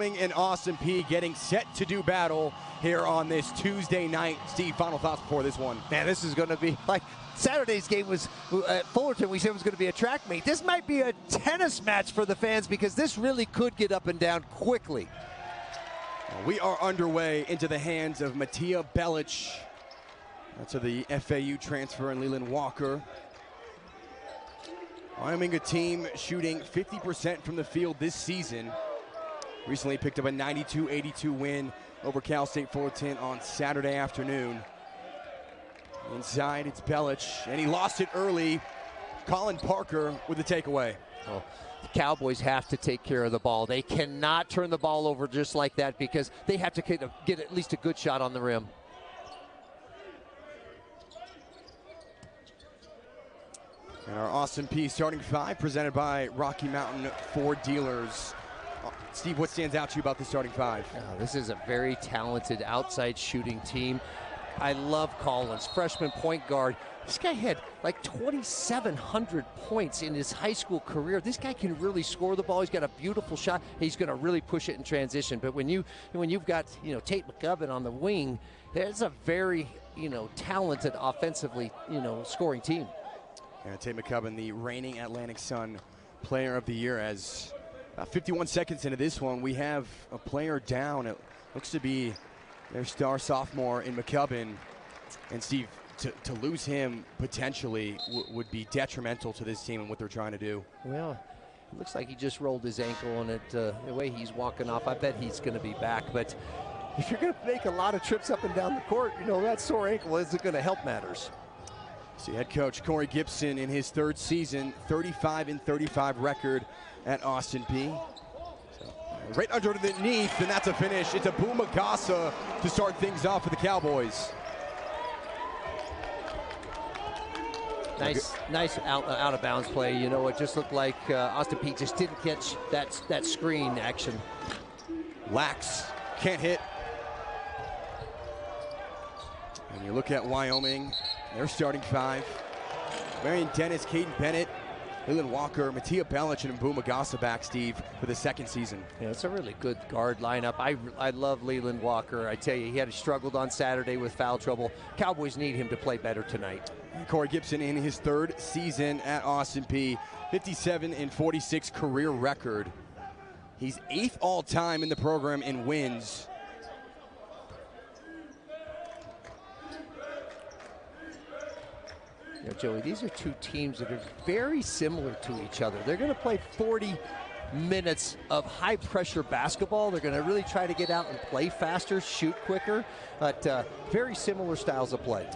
And Austin Peay getting set to do battle here on this Tuesday night. Steve, final thoughts before this one? Man, this is going to be like Saturday's game was at Fullerton. We said it was going to be a track meet. This might be a tennis match for the fans because this really could get up and down quickly. We are underway into the hands of Peay to the FAU transfer and Leland Walker. Wyoming, a team shooting 50% from the field this season. Recently picked up a 92-82 win over Cal State Fullerton on Saturday afternoon. Inside, it's Belich, and he lost it early. Colin Parker with the takeaway. Well, the Cowboys have to take care of the ball. They cannot turn the ball over just like that because they have to get at least a good shot on the rim. And our Austin Peay starting five presented by Rocky Mountain Ford Dealers. Steve, what stands out to you about the starting five? This is a very talented outside shooting team. I love Collins, freshman point guard. This guy had like 2,700 points in his high school career. This guy can really score the ball. He's got a beautiful shot. He's going to really push it in transition. But when you've got Tate McGovern on the wing, there's a very talented offensively scoring team. Yeah, Tate McGovern, the reigning Atlantic Sun Player of the Year, as 51 seconds into this one, we have a player down. It looks to be their star sophomore in McCubbin. And Steve, to lose him potentially would be detrimental to this team and what they're trying to do. Well, it looks like he just rolled his ankle, and the way he's walking off, I bet he's going to be back. But if you're going to make a lot of trips up and down the court, that sore ankle isn't going to help matters. See, head coach Corey Gibson in his third season, 35-35 record at Austin Peay. So, right underneath, and that's a finish. It's a Boomagasa to start things off for the Cowboys. Nice out of bounds play. It just looked like Austin Peay just didn't catch that screen action. Lax, can't hit. And you look at Wyoming, their starting five. Marion Dennis, Caden Bennett, Leland Walker, Peay, and Boomagasa back, Steve, for the second season. Yeah, it's a really good guard lineup. I love Leland Walker. I tell you, he struggled on Saturday with foul trouble. Cowboys need him to play better tonight. And Corey Gibson in his third season at Austin Peay, 57-46 career record. He's 8th all-time in the program in wins. Joey, these are two teams that are very similar to each other. They're going to play 40 minutes of high-pressure basketball. They're going to really try to get out and play faster, shoot quicker, but very similar styles of play.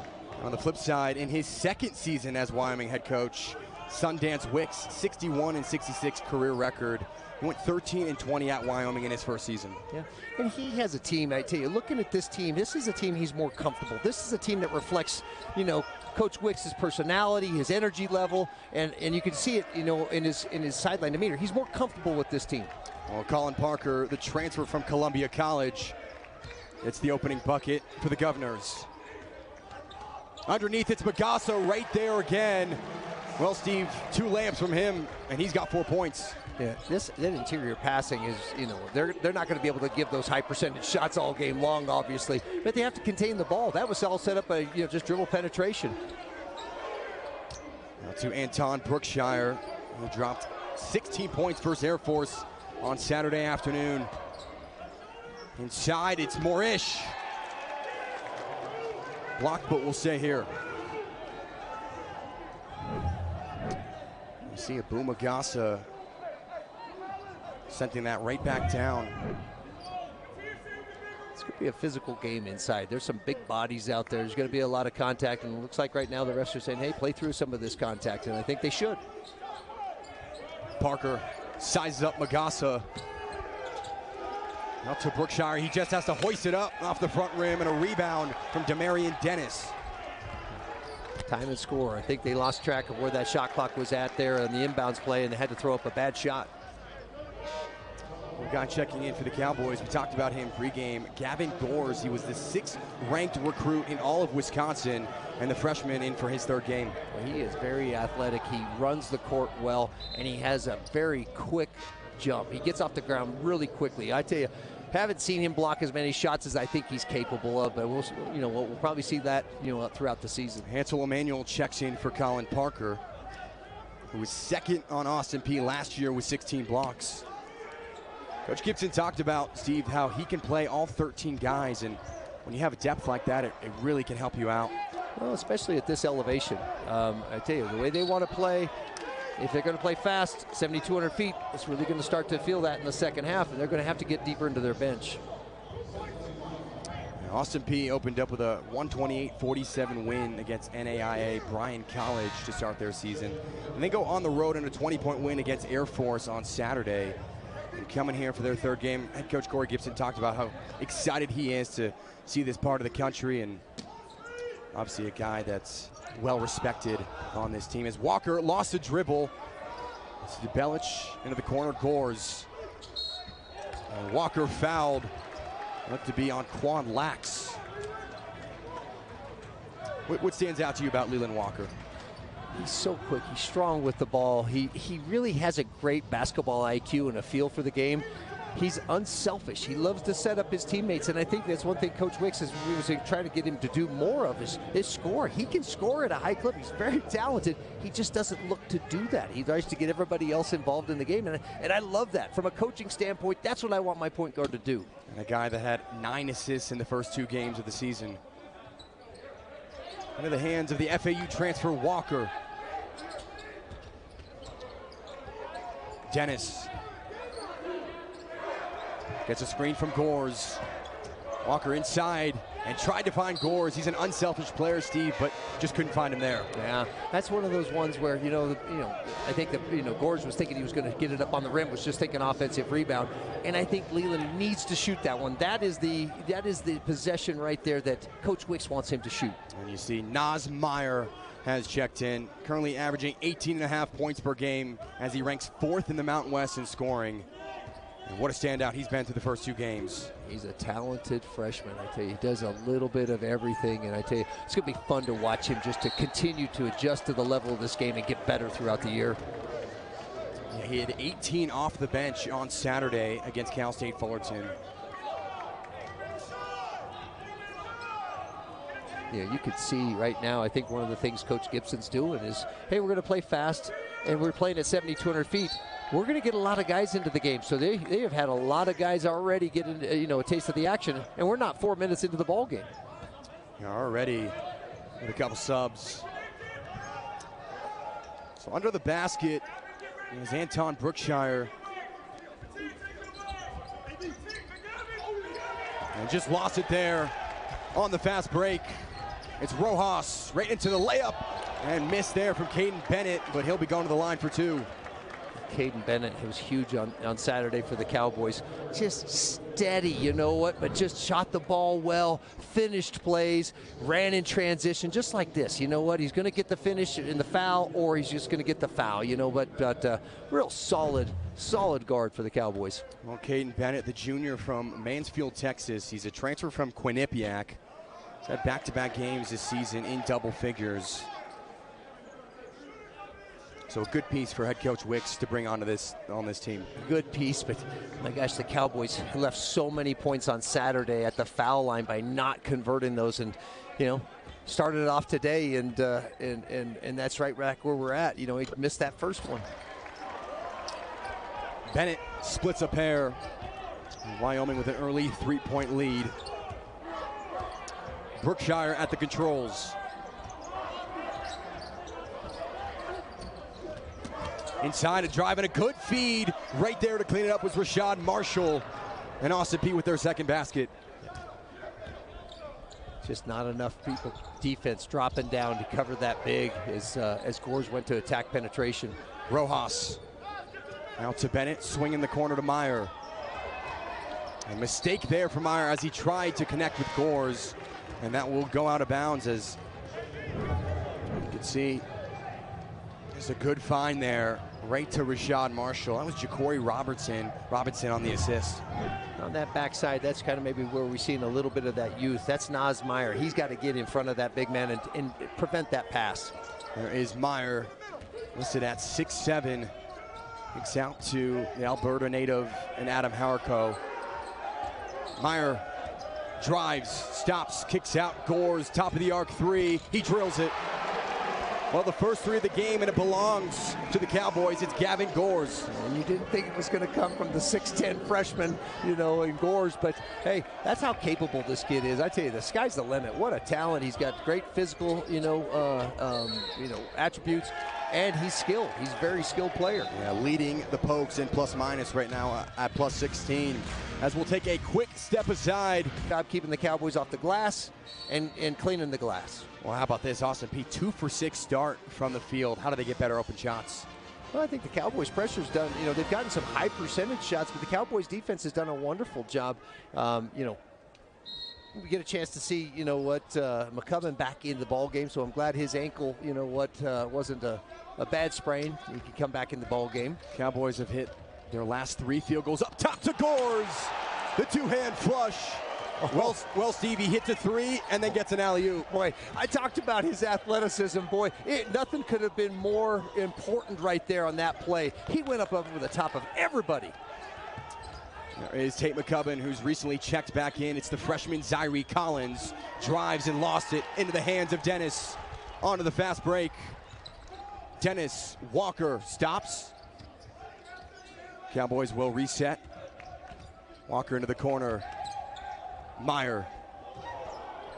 On the flip side, in his second season as Wyoming head coach, Sundance Wicks, 61-66 career record. He went 13-20 at Wyoming in his first season. Yeah, and he has a team, I tell you, looking at this team, this is a team he's more comfortable. This is a team that reflects, Coach Wicks' personality, his energy level, and you can see it, in his sideline demeanor. He's more comfortable with this team. Well, Colin Parker, the transfer from Columbia College, it's the opening bucket for the Governors. Underneath, it's Magassa right there again. Well, Steve, 2 layups from him, and he's got 4 points. Yeah, that interior passing is, they're not going to be able to give those high percentage shots all game long, obviously, but they have to contain the ball. That was all set up by, just dribble penetration. Now to Anton Brookshire, who dropped 16 points versus Air Force on Saturday afternoon. Inside, it's Morish. Blocked, but we'll stay here. You see a Boomagasa sending that right back down. It's going to be a physical game inside. There's some big bodies out there. There's going to be a lot of contact, and it looks like right now the refs are saying, hey, play through some of this contact, and I think they should. Parker sizes up Magassa. Out to Brookshire. He just has to hoist it up off the front rim, and a rebound from Demarion Dennis. Time and score. I think they lost track of where that shot clock was at there on the inbounds play, and they had to throw up a bad shot. A guy checking in for the Cowboys. We talked about him pregame. Gavin Gores. He was the 6th ranked recruit in all of Wisconsin, and the freshman in for his 3rd game. Well, he is very athletic. He runs the court well, and he has a very quick jump. He gets off the ground really quickly. I tell you, haven't seen him block as many shots as I think he's capable of, but we'll probably see that throughout the season. Hansel Emmanuel checks in for Colin Parker, who was second on Austin Peay last year with 16 blocks. Coach Gibson talked about, Steve, how he can play all 13 guys, and when you have a depth like that, it really can help you out. Well, especially at this elevation. I tell you, the way they want to play, if they're going to play fast, 7,200 feet, it's really going to start to feel that in the second half, and they're going to have to get deeper into their bench. Austin Peay opened up with a 128-47 win against NAIA Bryan College to start their season. And they go on the road in a 20-point win against Air Force on Saturday. And coming here for their third game, head coach Corey Gibson talked about how excited he is to see this part of the country, and obviously a guy that's well respected on this team. As Walker lost the dribble, it's Belich into the corner, Gores. And Walker fouled. Looked to be on Quan Lax. What stands out to you about Leland Walker? He's so quick. He's strong with the ball. He really has a great basketball IQ and a feel for the game. He's unselfish. He loves to set up his teammates, and I think that's one thing Coach Wicks was trying to get him to do more of is score. He can score at a high clip. He's very talented. He just doesn't look to do that. He tries to get everybody else involved in the game, and I love that. From a coaching standpoint, that's what I want my point guard to do. And a guy that had 9 assists in the first 2 games of the season. Into the hands of the FAU transfer, Walker. Dennis gets a screen from Gores. Walker inside and tried to find Gores. He's an unselfish player, Steve, but just couldn't find him there. Yeah, that's one of those ones where I think that Gores was thinking he was going to get it up on the rim, was just thinking offensive rebound, and I think Leland needs to shoot that one. That is the possession right there that Coach Wicks wants him to shoot. And you see Naz Meyer has checked in, currently averaging 18.5 points per game as he ranks 4th in the Mountain West in scoring. And what a standout he's been through the first 2 games. He's a talented freshman. I tell you, he does a little bit of everything, and I tell you, it's going to be fun to watch him just to continue to adjust to the level of this game and get better throughout the year. Yeah, he had 18 off the bench on Saturday against Cal State Fullerton. Yeah, you could see right now, I think one of the things Coach Gibson's doing is, hey, we're going to play fast, and we're playing at 7,200 feet. We're going to get a lot of guys into the game. So they have had a lot of guys already get a taste of the action, and we're not 4 minutes into the ball game. Already with a couple subs. So under the basket is Anton Brookshire. And just lost it there on the fast break. It's Rojas right into the layup and missed there from Caden Bennett, but he'll be going to the line for 2. Caden Bennett was huge on Saturday for the Cowboys. Just steady, but just shot the ball well, finished plays, ran in transition, just like this. You know what? He's going to get the finish in the foul, or he's just going to get the foul, but real solid guard for the Cowboys. Well, Caden Bennett, the junior from Mansfield, Texas. He's a transfer from Quinnipiac. He's had back-to-back games this season in double figures. So a good piece for head coach Wicks to bring on this team. Good piece, but my gosh, the Cowboys left so many points on Saturday at the foul line by not converting those, and started it off today, and that's right back where we're at. He missed that first one. Bennett splits a pair. Wyoming with an early 3-point lead. Brookshire at the controls. Inside a drive and a good feed. Right there to clean it up was Rashad Marshall. And Austin Peay with their second basket. Just not enough defense dropping down to cover that big as Gores went to attack penetration. Rojas out to Bennett, swinging the corner to Meyer. A mistake there for Meyer as he tried to connect with Gores. And that will go out of bounds, as you can see. There's a good find there, right to Rashad Marshall. That was Ja'Cory Robinson on the assist. On that backside, that's kind of maybe where we've seen a little bit of that youth. That's Naz Meyer. He's got to get in front of that big man and prevent that pass. There is Meyer, listed at 6'7", Kicks out to the Alberta native and Adam Harco. Meyer drives, stops, kicks out, Gores, top of the arc three. He drills it. Well, the first three of the game, and it belongs to the Cowboys. It's Gavin Gores. And you didn't think it was going to come from the 6'10" freshman, you know, in Gores, but hey, that's how capable this kid is. I tell you, the sky's the limit. What a talent! He's got great physical, attributes, and he's skilled. He's a very skilled player. Yeah, leading the Pokes in plus minus right now at plus 16. As we'll take a quick step aside. Job keeping the Cowboys off the glass and cleaning the glass. Well, how about this, Austin Peay? 2 for 6 start from the field. How do they get better open shots? Well, I think the Cowboys' pressure's done. You know, they've gotten some high percentage shots, but the Cowboys' defense has done a wonderful job. We get a chance to see, McCubbin back into the ball game. So I'm glad his ankle, wasn't a bad sprain. He could come back in the ball game. Cowboys have hit their last 3 field goals up top to Gores. The two-hand flush. Well, Stevie hits a 3 and then gets an alley-oop. Boy, I talked about his athleticism. Boy, nothing could have been more important right there on that play. He went up over the top of everybody. There is Tate McCubbin, who's recently checked back in. It's the freshman Zyree Collins. Drives and lost it into the hands of Dennis. Onto the fast break. Dennis, Walker stops. Cowboys will reset. Walker into the corner. Meyer.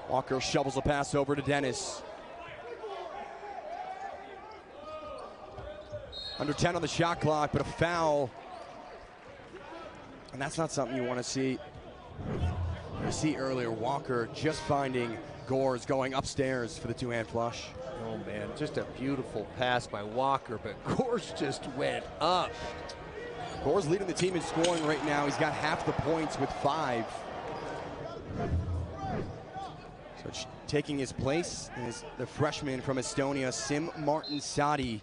Walker shovels a pass over to Dennis. Under 10 on the shot clock, but a foul. And that's not something you want to see. You see earlier, Walker just finding Gores going upstairs for the two-hand flush. Oh, man, just a beautiful pass by Walker, but Gores just went up. Gores leading the team in scoring right now. He's got half the points with 5. So taking his place is the freshman from Estonia, Sim Martin Sadi,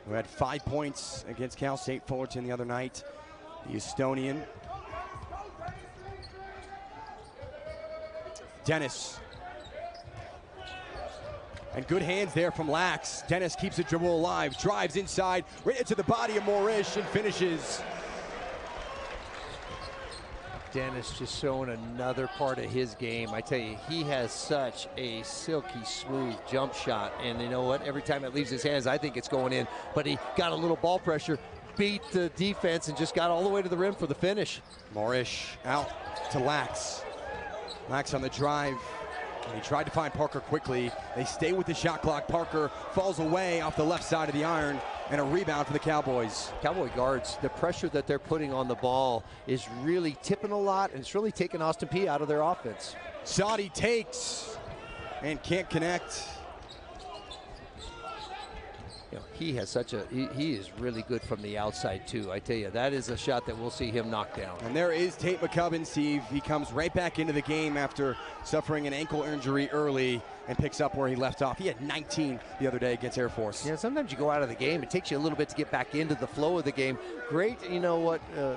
who had 5 points against Cal State Fullerton the other night. The Estonian. Dennis. And good hands there from Lax. Dennis keeps the dribble alive, drives inside, right into the body of Morish and finishes. Dennis just showing another part of his game. I tell you, he has such a silky smooth jump shot, and you know what, every time it leaves his hands, I think it's going in, but he got a little ball pressure, beat the defense, and just got all the way to the rim for the finish. Morish out to Lax. Lax on the drive, and he tried to find Parker quickly. They stay with the shot clock. Parker falls away off the left side of the iron, and a rebound for the Cowboys. Cowboy guards, the pressure that they're putting on the ball is really tipping a lot, and it's really taking Austin Peay out of their offense. Sadi takes and can't connect. You know, he has such a, he is really good from the outside too. I tell you, that is a shot that we'll see him knock down. And there is Tate McCubbin, Steve. He comes right back into the game after suffering an ankle injury early and picks up where he left off. He had 19 the other day against Air Force. Yeah, sometimes you go out of the game. It takes you a little bit to get back into the flow of the game. Great,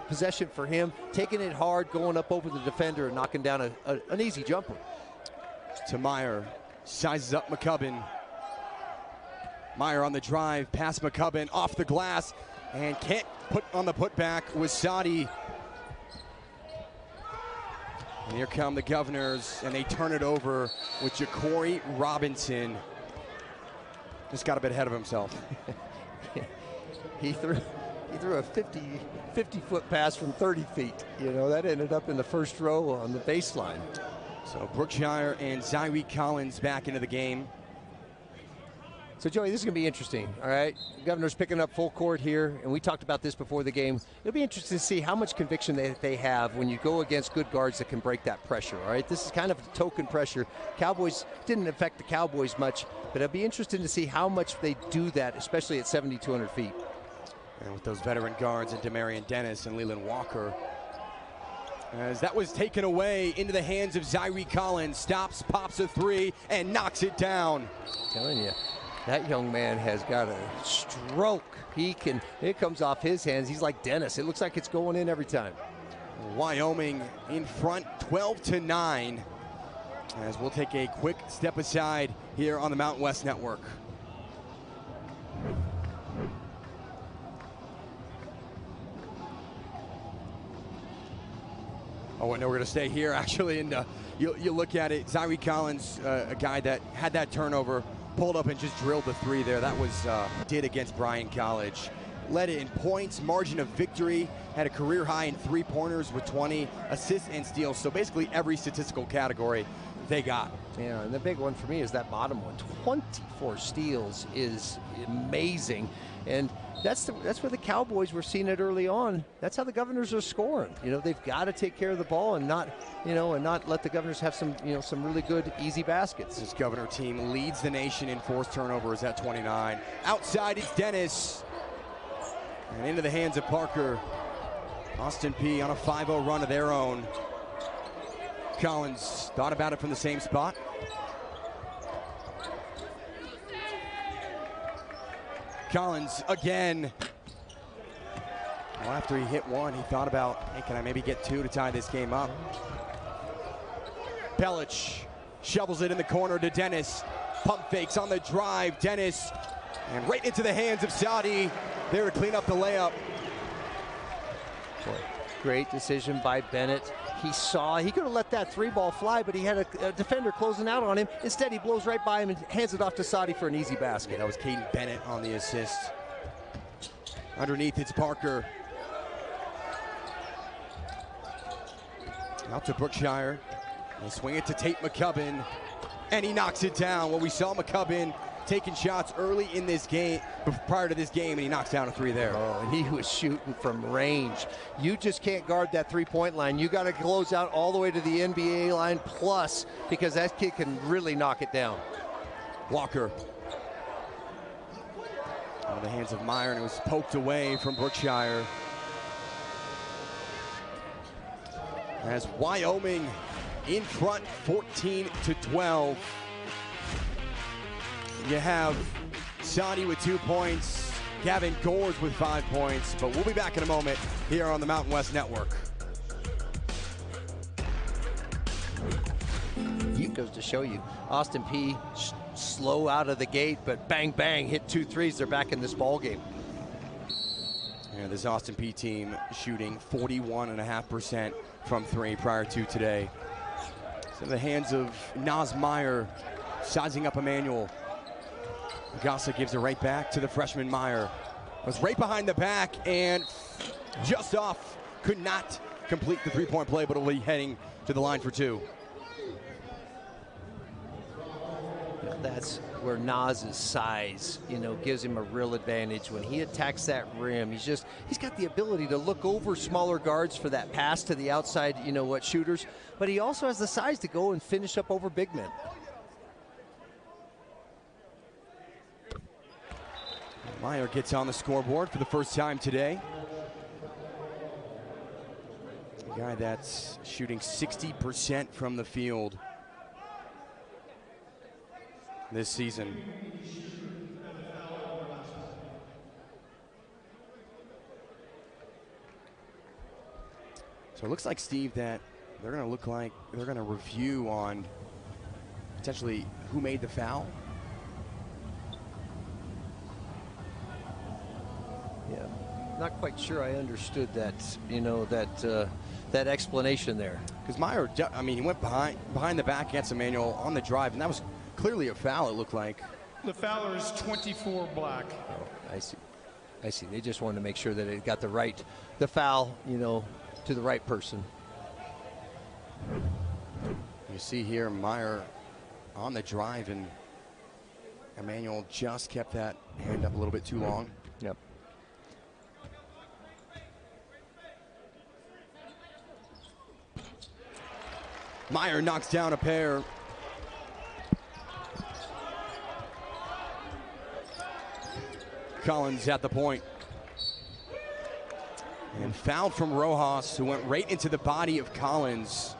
possession for him. Taking it hard, going up over the defender and knocking down an easy jumper. To Meyer, sizes up McCubbin. Meyer on the drive, past McCubbin, off the glass, and can't put on the putback with Sadi. And here come the Governors, and they turn it over with Ja'Cory Robinson. Just got a bit ahead of himself. He threw a 50-foot pass from 30 feet. You know, that ended up in the first row on the baseline. So Brookshire and Zyree Collins back into the game. So, Joey, this is going to be interesting, all right? The Governor's picking up full court here, and we talked about this before the game. It'll be interesting to see how much conviction they have when you go against good guards that can break that pressure, all right? This is kind of token pressure. Cowboys didn't affect the Cowboys much, but it'll be interesting to see how much they do that, especially at 7,200 feet. And with those veteran guards and Demarion Dennis and Leland Walker, as that was taken away into the hands of Zyree Collins, stops, pops a 3, and knocks it down. I'm telling you. That young man has got a stroke. It comes off his hands. He's like Dennis. It looks like it's going in every time. Wyoming in front 12-9. As we'll take a quick step aside here on the Mountain West Network. Oh, and we're going to stay here, actually, and you look at it. Zaire Collins, a guy that had that turnover, pulled up and just drilled the three there. That was did against Bryan College. Led it in points, margin of victory, had a career high in three-pointers with 20 assists and steals. So basically every statistical category they got. Yeah, and the big one for me is that bottom one. 24 steals is amazing. And that's where the Cowboys were seeing it early on. That's how the Governors are scoring. You know, they've got to take care of the ball and not, and not let the Governors have some, some really good, easy baskets. This Governor team leads the nation in forced turnovers at 29. Outside is Dennis. And into the hands of Parker. Austin Peay on a 5-0 run of their own. Collins thought about it from the same spot. Collins again. Well, after he hit one, he thought about, hey, can I maybe get two to tie this game up? Pelich shovels it in the corner to Dennis. Pump fakes on the drive. Dennis, and right into the hands of Saudi there to clean up the layup. Boy, great decision by Bennett. He could have let that three ball fly, but he had a defender closing out on him. Instead, he blows right by him and hands it off to Saudi for an easy basket. Yeah, that was Caden Bennett on the assist. Underneath, it's Parker. Out to Brookshire. They swing it to Tate McCubbin, and he knocks it down. Well, we saw McCubbin taking shots early in this game, prior to this game, and he knocks down a three there. Oh, and he was shooting from range. You just can't guard that three-point line. You got to close out all the way to the NBA line plus, because that kid can really knock it down. Walker. Out of the hands of Meyer, and it was poked away from Brookshire. As Wyoming in front, 14-12. You have Saudi with 2 points, Gavin Gores with 5 points, but we'll be back in a moment here on the Mountain West Network. It goes to show you, Austin Peay slow out of the gate, but bang, bang, hit 2 threes. They're back in this ball game. And this Austin Peay team shooting 41.5% from three prior to today. So the hands of Naz Meyer, sizing up Emmanuel. Gassa gives it right back to the freshman Meyer. Was right behind the back and just off. Could not complete the three-point play, but will be heading to the line for two. That's where Naz's size, gives him a real advantage. When he attacks that rim, he's got the ability to look over smaller guards for that pass to the outside, shooters. But he also has the size to go and finish up over big men. Meyer gets on the scoreboard for the first time today. A guy that's shooting 60% from the field this season. So it looks like, Steve, that they're going to review on potentially who made the foul. Yeah, not quite sure I understood that, that explanation there. Because Meyer, he went behind the back against Emmanuel on the drive, and that was clearly a foul, it looked like. The fouler is 24 black. Oh, I see. They just wanted to make sure that it got the foul, to the right person. You see here Meyer on the drive, and Emmanuel just kept that hand up a little bit too long. Yep. Meyer knocks down a pair. Collins at the point. And fouled from Rojas, who went right into the body of Collins.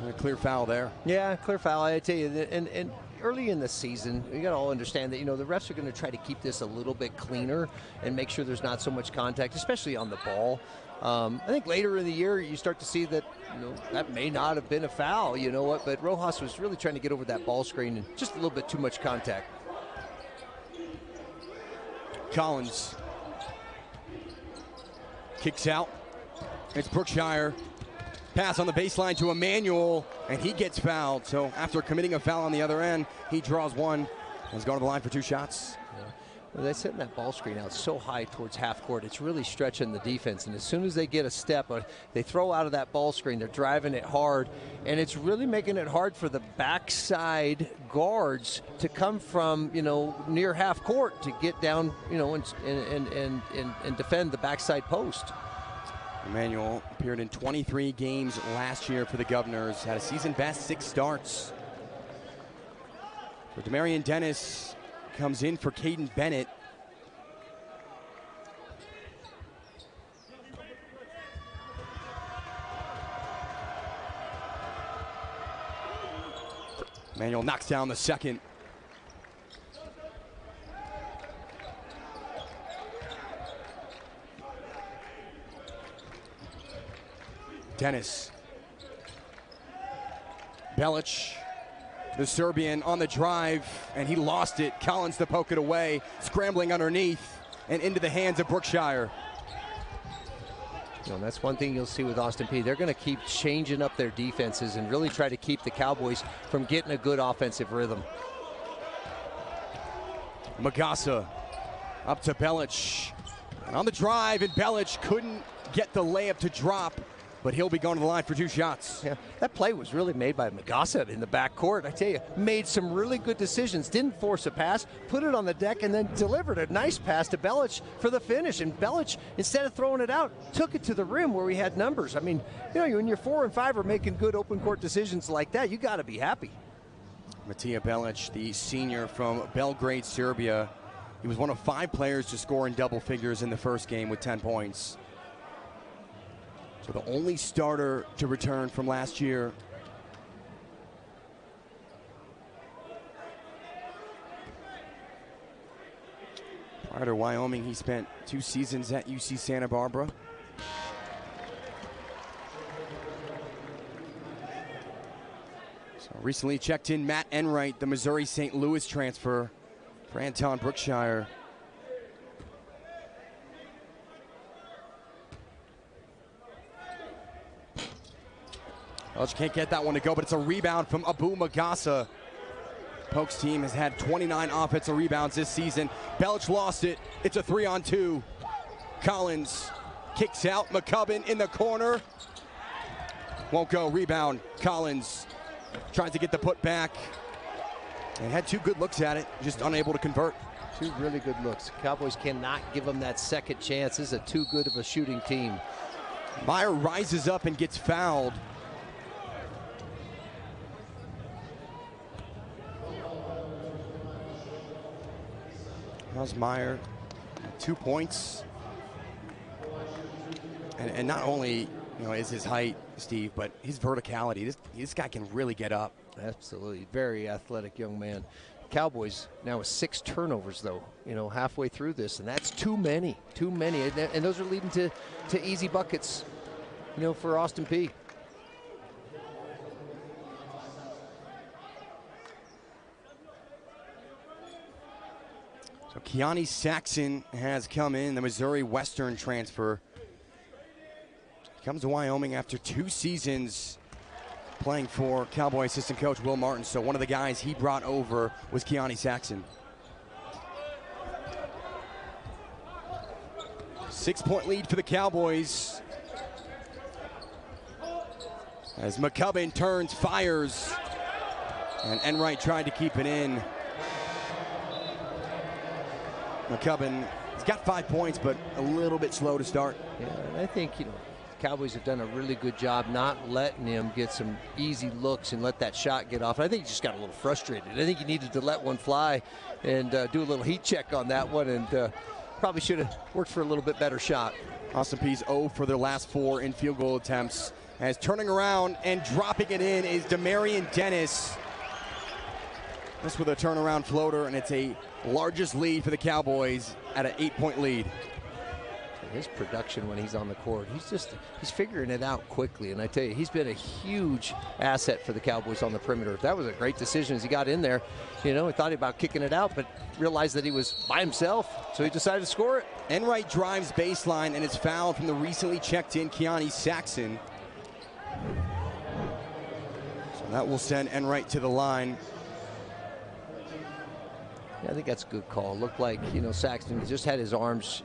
And a clear foul there. Yeah, clear foul. I tell you, and early in the season, you got to all understand that, the refs are going to try to keep this a little bit cleaner and make sure there's not so much contact, especially on the ball. I think later in the year, you start to see that, that may not have been a foul, but Rojas was really trying to get over that ball screen and just a little bit too much contact. Collins kicks out. It's Brookshire. pass on the baseline to Emmanuel, and he gets fouled. So after committing a foul on the other end, he draws one and has gone to the line for 2 shots. Well, they're setting that ball screen out so high towards half court. It's really stretching the defense. And as soon as they get a step, they throw out of that ball screen. They're driving it hard. And it's really making it hard for the backside guards to come from, near half court to get down, and defend the backside post. Emmanuel appeared in 23 games last year for the Governors. Had a season best 6 starts. So Demarion Dennis comes in for Caden Bennett. Emmanuel knocks down the second. Dennis. Belic, the Serbian, on the drive, and he lost it. Collins to poke it away, scrambling underneath and into the hands of Brookshire. And that's one thing you'll see with Austin Peay. They're going to keep changing up their defenses and really try to keep the Cowboys from getting a good offensive rhythm. Magassa up to Belic. And on the drive, and Belic couldn't get the layup to drop, but he'll be going to the line for 2 shots. Yeah, that play was really made by Magassa in the backcourt. I tell you, made some really good decisions. Didn't force a pass, put it on the deck, and then delivered a nice pass to Belic for the finish. And Belic, instead of throwing it out, took it to the rim where we had numbers. I mean, when you're 4 and 5 are making good open court decisions like that, you got to be happy. Matija Belic, the senior from Belgrade, Serbia. He was one of 5 players to score in double figures in the first game with 10 points. So the only starter to return from last year. Prior to Wyoming, he spent 2 seasons at UC Santa Barbara. So recently checked in Matt Enright, the Missouri St. Louis transfer for Anton Brookshire. Belic can't get that one to go, but it's a rebound from Abu Magassa. Polk's team has had 29 offensive rebounds this season. Belic lost it. It's a 3-on-2. Collins kicks out. McCubbin in the corner. Won't go. Rebound. Collins tries to get the put back and had 2 good looks at it, just unable to convert. 2 really good looks. Cowboys cannot give them that second chance. This is a too good of a shooting team. Meyer rises up and gets fouled. How's Meyer? 2 points. And not only is his height, Steve, but his verticality. This guy can really get up. Absolutely. Very athletic young man. Cowboys now with 6 turnovers, though, halfway through this, and that's too many. And those are leading to easy buckets, for Austin Peay. So Keani Saxon has come in, the Missouri Western transfer. He comes to Wyoming after 2 seasons playing for Cowboy assistant coach Will Martin. So one of the guys he brought over was Keani Saxon. 6-point lead for the Cowboys. As McCubbin turns, fires, and Enright tried to keep it in. McCubbin, he's got 5 points, but a little bit slow to start. Yeah, and I think, Cowboys have done a really good job not letting him get some easy looks and let that shot get off. I think he just got a little frustrated. I think he needed to let one fly and do a little heat check on that one, and probably should have worked for a little bit better shot. Austin Peay's 0 for their last 4 in field goal attempts. As turning around and dropping it in is Demarion Dennis. This with a turnaround floater, and it's a largest lead for the Cowboys at an 8-point lead. His production when he's on the court, he's figuring it out quickly, and I tell you, he's been a huge asset for the Cowboys on the perimeter. That was a great decision as he got in there. He thought about kicking it out, but realized that he was by himself, so he decided to score it. Enright drives baseline and is fouled from the recently checked in Keani Saxon. So that will send Enright to the line. Yeah, I think that's a good call. Looked like, Saxton just had his arms,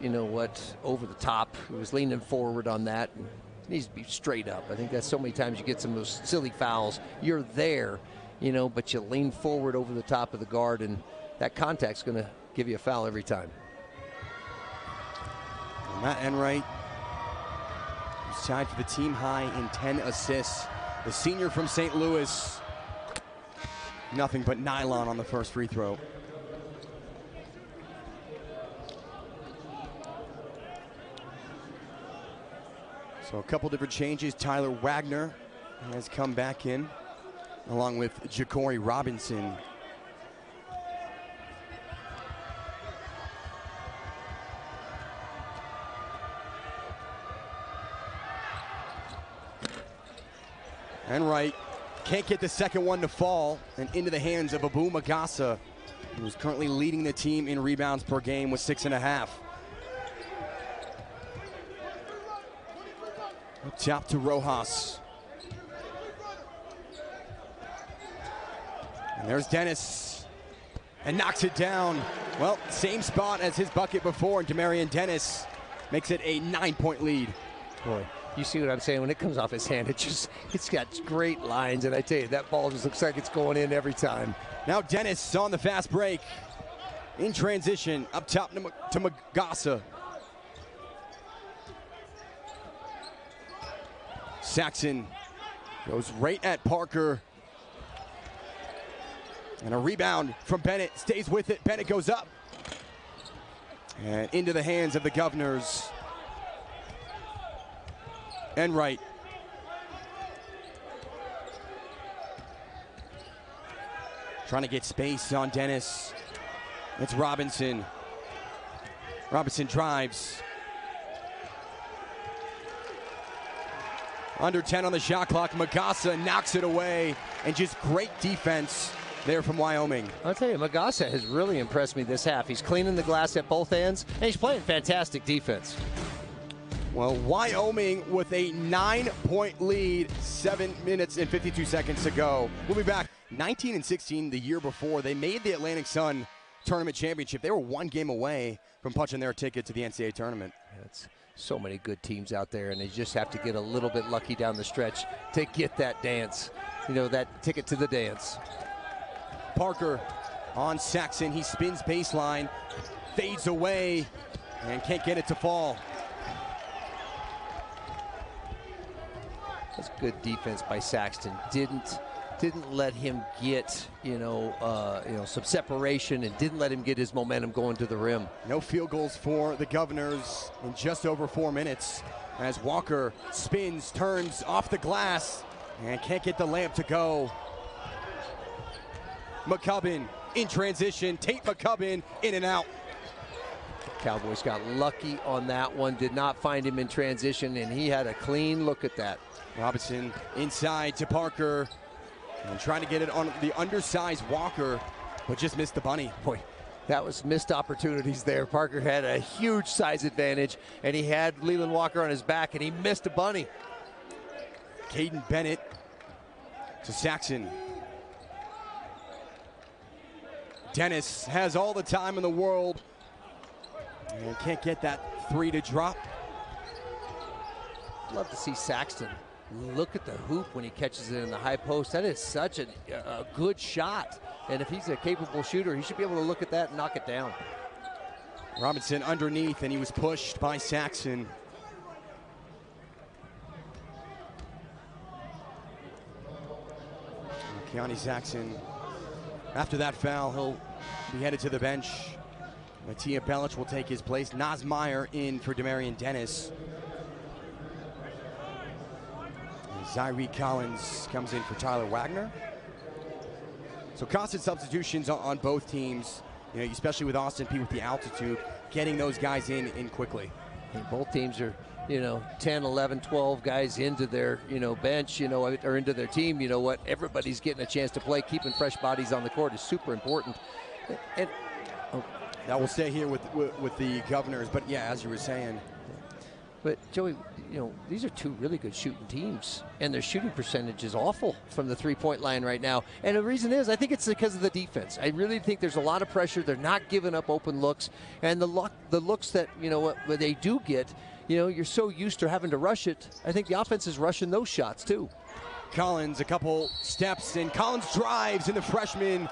over the top. He was leaning forward on that. And needs to be straight up. I think that's so many times you get some of those silly fouls. You're there, but you lean forward over the top of the guard, and that contact's going to give you a foul every time. Matt Enright is tied for the team high in 10 assists. The senior from St. Louis, nothing but nylon on the first free throw. So a couple different changes. Tyler Wagner has come back in, along with Ja'Cory Robinson. Enright can't get the second one to fall, and into the hands of Abu Magassa, who's currently leading the team in rebounds per game with 6.5. Up top to Rojas. And there's Dennis, and knocks it down. Well, same spot as his bucket before, and Demarion Dennis makes it a 9-point lead. Boy, you see what I'm saying? When it comes off his hand, it's got great lines, and I tell you, that ball just looks like it's going in every time. Now Dennis on the fast break. In transition, up top to Magassa. Saxon goes right at Parker. And a rebound from Bennett, stays with it. Bennett goes up. And into the hands of the Governors. Enright. Trying to get space on Dennis. It's Robinson. Robinson drives. Under 10 on the shot clock. Magassa knocks it away. And just great defense there from Wyoming. I'll tell you, Magassa has really impressed me this half. He's cleaning the glass at both ends, and he's playing fantastic defense. Well, Wyoming with a 9-point lead, 7 minutes and 52 seconds to go. We'll be back. 19-16 the year before, they made the Atlantic Sun Tournament Championship. They were one game away from punching their ticket to the NCAA tournament. It's so many good teams out there, and they just have to get a little bit lucky down the stretch to get that dance, that ticket to the dance. Parker on Saxon. He spins baseline, fades away, and can't get it to fall. That's good defense by Saxton. Didn't let him get some separation, and didn't let him get his momentum going to the rim. No field goals for the Governors in just over 4 minutes as Walker spins, turns off the glass, and can't get the layup to go. McCubbin in transition. Tate McCubbin in and out. Cowboys got lucky on that one. Did not find him in transition, and he had a clean look at that. Robinson inside to Parker, and trying to get it on the undersized Walker, but just missed the bunny. Boy, that was missed opportunities there. Parker had a huge size advantage, and he had Leland Walker on his back, and he missed a bunny. Caden Bennett to Saxon. Dennis has all the time in the world and can't get that three to drop. Love to see Saxton look at the hoop when he catches it in the high post. That is such a good shot. And if he's a capable shooter, he should be able to look at that and knock it down. Robinson underneath, and he was pushed by Saxon. Keone Saxon, after that foul, he'll be headed to the bench. Mattia Belic will take his place. Naz Meyer in for Demarion Dennis. Zaire Collins comes in for Tyler Wagner. So constant substitutions on both teams, especially with Austin Peay with the altitude, getting those guys in quickly. And both teams are, 10, 11, 12 guys into their, bench, or into their team. You know what? Everybody's getting a chance to play. Keeping fresh bodies on the court is super important. And that will stay here with the Governors. But yeah, as you were saying. But Joey, these are two really good shooting teams, and their shooting percentage is awful from the three-point line right now. And the reason is, I think it's because of the defense. I really think there's a lot of pressure. They're not giving up open looks, and the looks that what they do get, you're so used to having to rush it. I think the offense is rushing those shots too. Collins, a couple steps, and Collins drives, and the freshman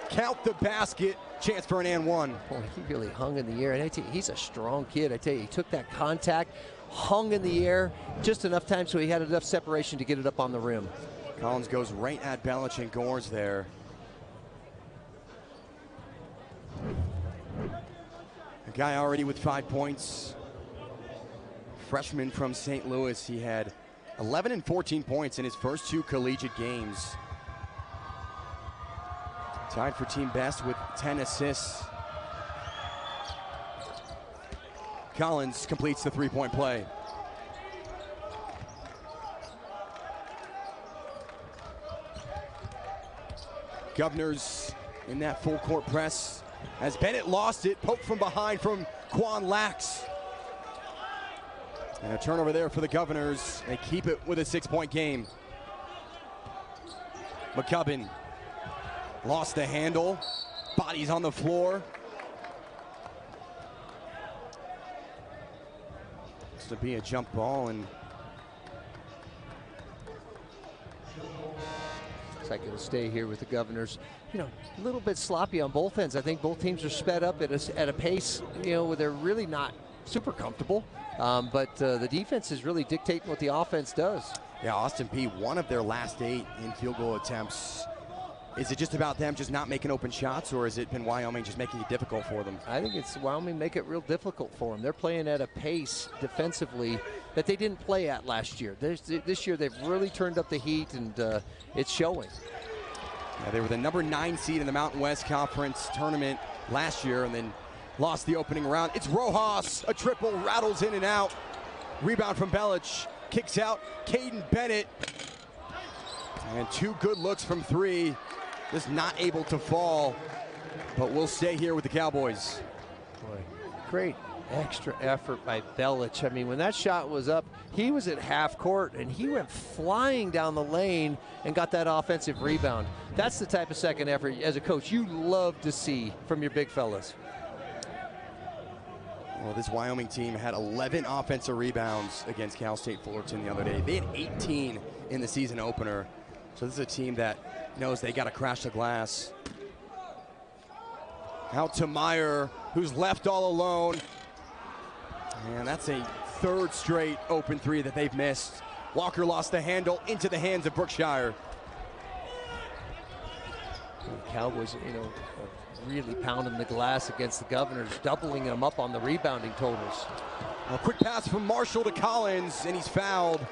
count the basket. Chance for an and one. Boy, he really hung in the air, and I tell you, he's a strong kid. I tell you, he took that contact, hung in the air just enough time so he had enough separation to get it up on the rim. Collins goes right at Belich and Gores there. A guy already with 5 points. Freshman from St. Louis. He had 11 and 14 points in his first 2 collegiate games. Tied for team best with 10 assists. Collins completes the three-point play. Governors in that full court press as Bennett lost it, poked from behind from Quan Lax. And a turnover there for the Governors. They keep it with a 6-point game. McCubbin lost the handle, bodies on the floor. This would be a jump ball, and looks like it'll stay here with the Governors. A little bit sloppy on both ends. I think both teams are sped up at a pace, where they're really not super comfortable. But the defense is really dictating what the offense does. Yeah, Austin Peay, one of their last 8 in field goal attempts. Is it just about them just not making open shots, or has it been Wyoming just making it difficult for them? I think it's Wyoming make it real difficult for them. They're playing at a pace defensively that they didn't play at last year. This year they've really turned up the heat, and it's showing. Yeah, they were the number 9 seed in the Mountain West Conference tournament last year and then lost the opening round. It's Rojas, a triple, rattles in and out. Rebound from Belich, kicks out Caden Bennett. And 2 good looks from 3. Just not able to fall, but we'll stay here with the Cowboys. Boy, great extra effort by Belich. I mean, when that shot was up, he was at half court, and he went flying down the lane and got that offensive rebound. That's the type of second effort, as a coach, you love to see from your big fellas. Well, this Wyoming team had 11 offensive rebounds against Cal State Fullerton the other day. They had 18 in the season opener. So this is a team that knows they got to crash the glass. Out to Meyer, who's left all alone. And that's a 3rd straight open 3 that they've missed. Walker lost the handle into the hands of Brookshire. The Cowboys, really pounding the glass against the Governors, doubling them up on the rebounding totals. A quick pass from Marshall to Collins, and he's fouled.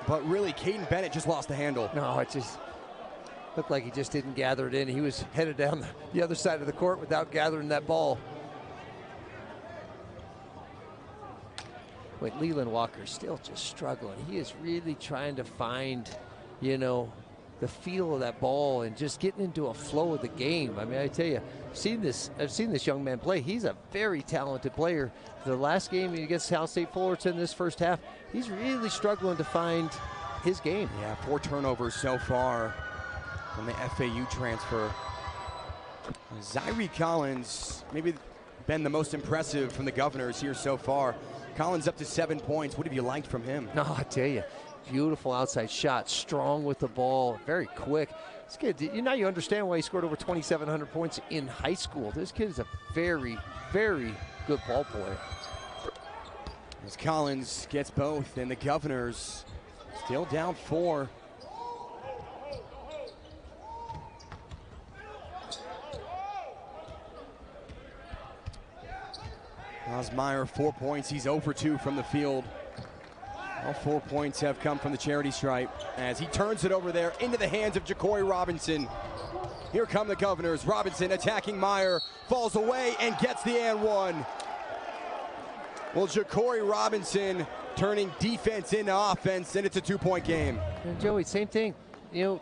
But really, Caden Bennett just lost the handle. No, it just looked like he just didn't gather it in. He was headed down the other side of the court without gathering that ball. Wait, Leland Walker's still just struggling. He is really trying to find, the feel of that ball and just getting into a flow of the game. I mean, I tell you, I've seen this young man play. He's a very talented player. The last game against Cal State Fullerton this first half, he's really struggling to find his game. Yeah, 4 turnovers so far from the FAU transfer. Zaire Collins, maybe been the most impressive from the Governors here so far. Collins up to 7 points. What have you liked from him? No, I tell you, beautiful outside shot, strong with the ball, very quick. This kid, now you understand why he scored over 2,700 points in high school. This kid is a very, very good ball player. As Collins gets both, and the Governors still down 4. Osmeyer, 4 points. He's 0 for 2 from the field. All 4 points have come from the charity stripe as he turns it over there into the hands of Jacory Robinson. Here come the Governors. Robinson attacking Meyer, falls away and gets the and one. Well, Jacory Robinson turning defense into offense, and it's a 2-point game. And Joey, same thing.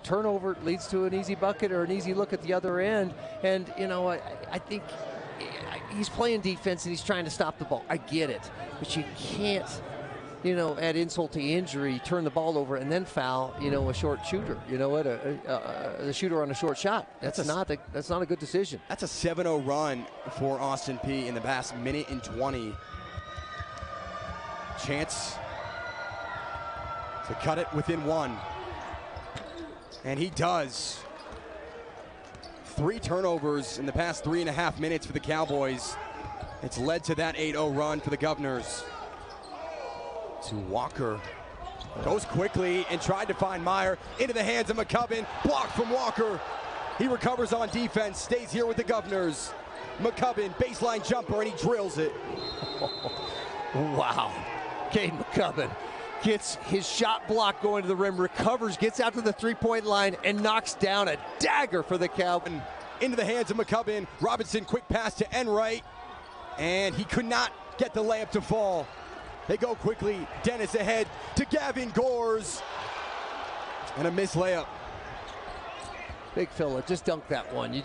Turnover leads to an easy bucket or an easy look at the other end. And, I think he's playing defense and he's trying to stop the ball. I get it. But you can't you know, add insult to injury, turn the ball over, and then foul, you know, a short shooter. You know what? The shooter on a short shot. That's not a good decision. That's a 7-0 run for Austin Peay in the past minute and 20. Chance to cut it within one. And he does. 3 turnovers in the past 3.5 minutes for the Cowboys. It's led to that 8-0 run for the Governors. To Walker. Goes quickly and tried to find Meyer. Into the hands of McCubbin. Blocked from Walker. He recovers on defense. Stays here with the Governors. McCubbin, baseline jumper, and he drills it. Wow. Cade McCubbin gets his shot block going to the rim, recovers, gets out to the three-point line, and knocks down a dagger for the Cowboys. Into the hands of McCubbin. Robinson, quick pass to Enright. And he could not get the layup to fall. They go quickly. Dennis ahead to Gavin Gores. And a missed layup. Big fella, just dunk that one.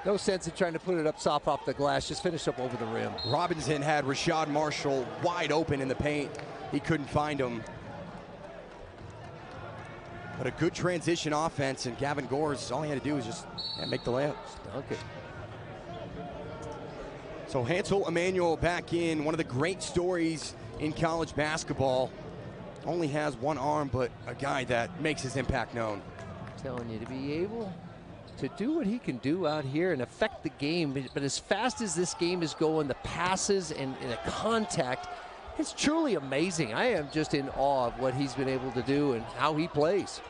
No sense in trying to put it up soft off the glass. Just finish up over the rim. Robinson had Rashad Marshall wide open in the paint. He couldn't find him. But a good transition offense, and Gavin Gores, all he had to do was just make the layup. Dunk it. So Hansel Emmanuel back in, one of the great stories in college basketball. Only has one arm, but a guy that makes his impact known. I'm telling you, to be able to do what he can do out here and affect the game, but as fast as this game is going, the passes and the contact, it's truly amazing. I am just in awe of what he's been able to do and how he plays.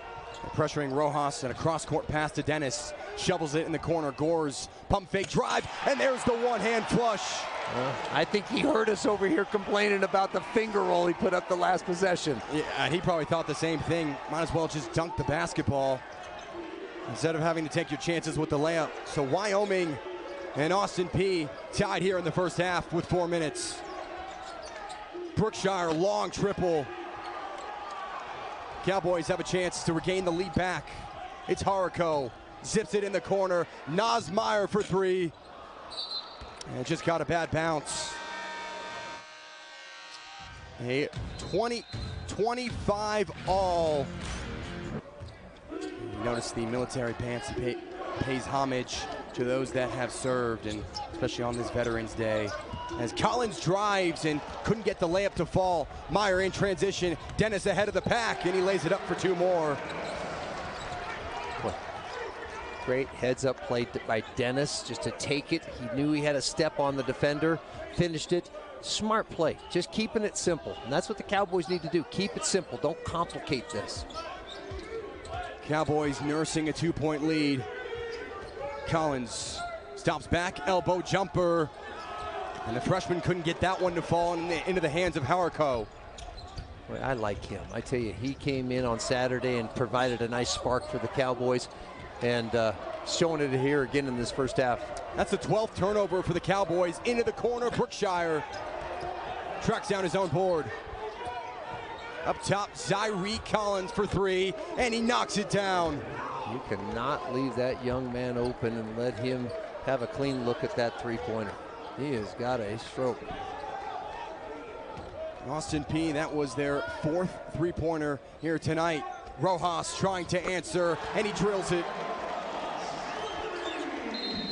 Pressuring Rojas, and a cross-court pass to Dennis. Shovels it in the corner. Gores, pump fake drive, and there's the one-hand flush. I think he heard us over here complaining about the finger roll he put up the last possession. Yeah, he probably thought the same thing. Might as well just dunk the basketball instead of having to take your chances with the layup. So Wyoming and Austin Peay tied here in the first half with 4 minutes. Brookshire, long triple. Cowboys have a chance to regain the lead back. It's Hariko, zips it in the corner. Naz Meyer for 3. And just got a bad bounce. A 20-25 all. You notice the military pants pays homage to those that have served, and especially on this Veterans Day. As Collins drives and couldn't get the layup to fall. Meyer in transition. Dennis ahead of the pack, and he lays it up for 2 more. Great heads-up play by Dennis just to take it. He knew he had a step on the defender, finished it. Smart play, just keeping it simple. And that's what the Cowboys need to do. Keep it simple. Don't complicate this. Cowboys nursing a 2-point lead. Collins stops back, elbow jumper. And the freshman couldn't get that one to fall into the hands of Hariko. Boy, I like him. I tell you, he came in on Saturday and provided a nice spark for the Cowboys, and showing it here again in this first half. That's the 12th turnover for the Cowboys. Into the corner, Brookshire tracks down his own board. Up top, Zyree Collins for 3, and he knocks it down. You cannot leave that young man open and let him have a clean look at that three-pointer. He has got a stroke. Austin Peay, that was their 4th three-pointer here tonight. Rojas trying to answer, and he drills it.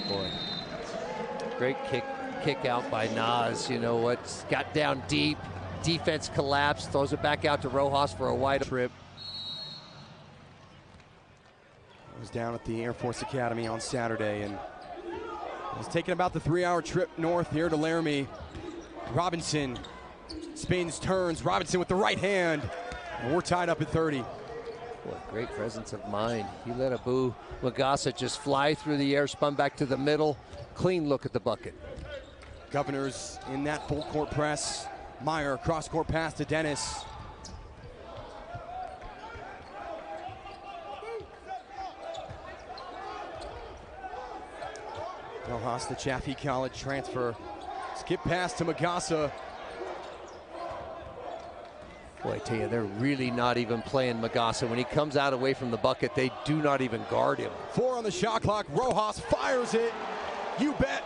Boy, great kick out by Naz. You know what? Got down deep. Defense collapsed. Throws it back out to Rojas for a wide trip. I was down at the Air Force Academy on Saturday, and was taking about the 3-hour trip north here to Laramie. Robinson spins, turns. Robinson with the right hand, and we're tied up at 30. Boy, great presence of mind. He let Abu Magassa just fly through the air, spun back to the middle. Clean look at the bucket. Governors in that full court press. Meyer, cross-court pass to Dennis. Rojas, the Chaffee College transfer. Skip pass to Magassa. Boy, I tell you, they're really not even playing Magassa. When he comes out away from the bucket, they do not even guard him. 4 on the shot clock. Rojas fires it. You bet.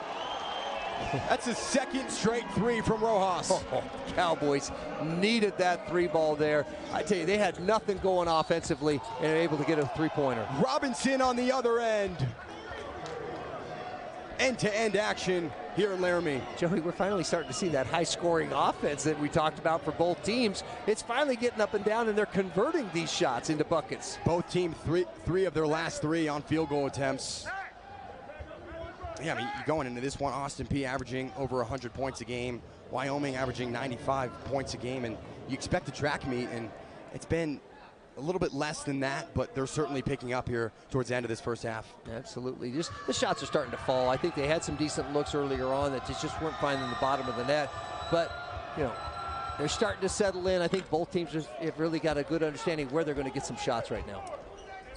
That's his second straight three from Rojas. Oh, Cowboys needed that three ball there. I tell you, they had nothing going offensively and were able to get a three-pointer. Robinson on the other end. End-to-end action here in Laramie. Joey, we're finally starting to see that high-scoring offense that we talked about for both teams. It's finally getting up and down, and they're converting these shots into buckets. Both teams, three of their last three on field goal attempts. Yeah, I mean, you're going into this one, Austin Peay averaging over 100 points a game, Wyoming averaging 95 points a game, and you expect a track meet, and it's been a little bit less than that, but they're certainly picking up here towards the end of this first half. Absolutely. Just the shots are starting to fall. I think they had some decent looks earlier on that just weren't finding the bottom of the net, but, you know, they're starting to settle in. I think both teams have really got a good understanding where they're going to get some shots right now.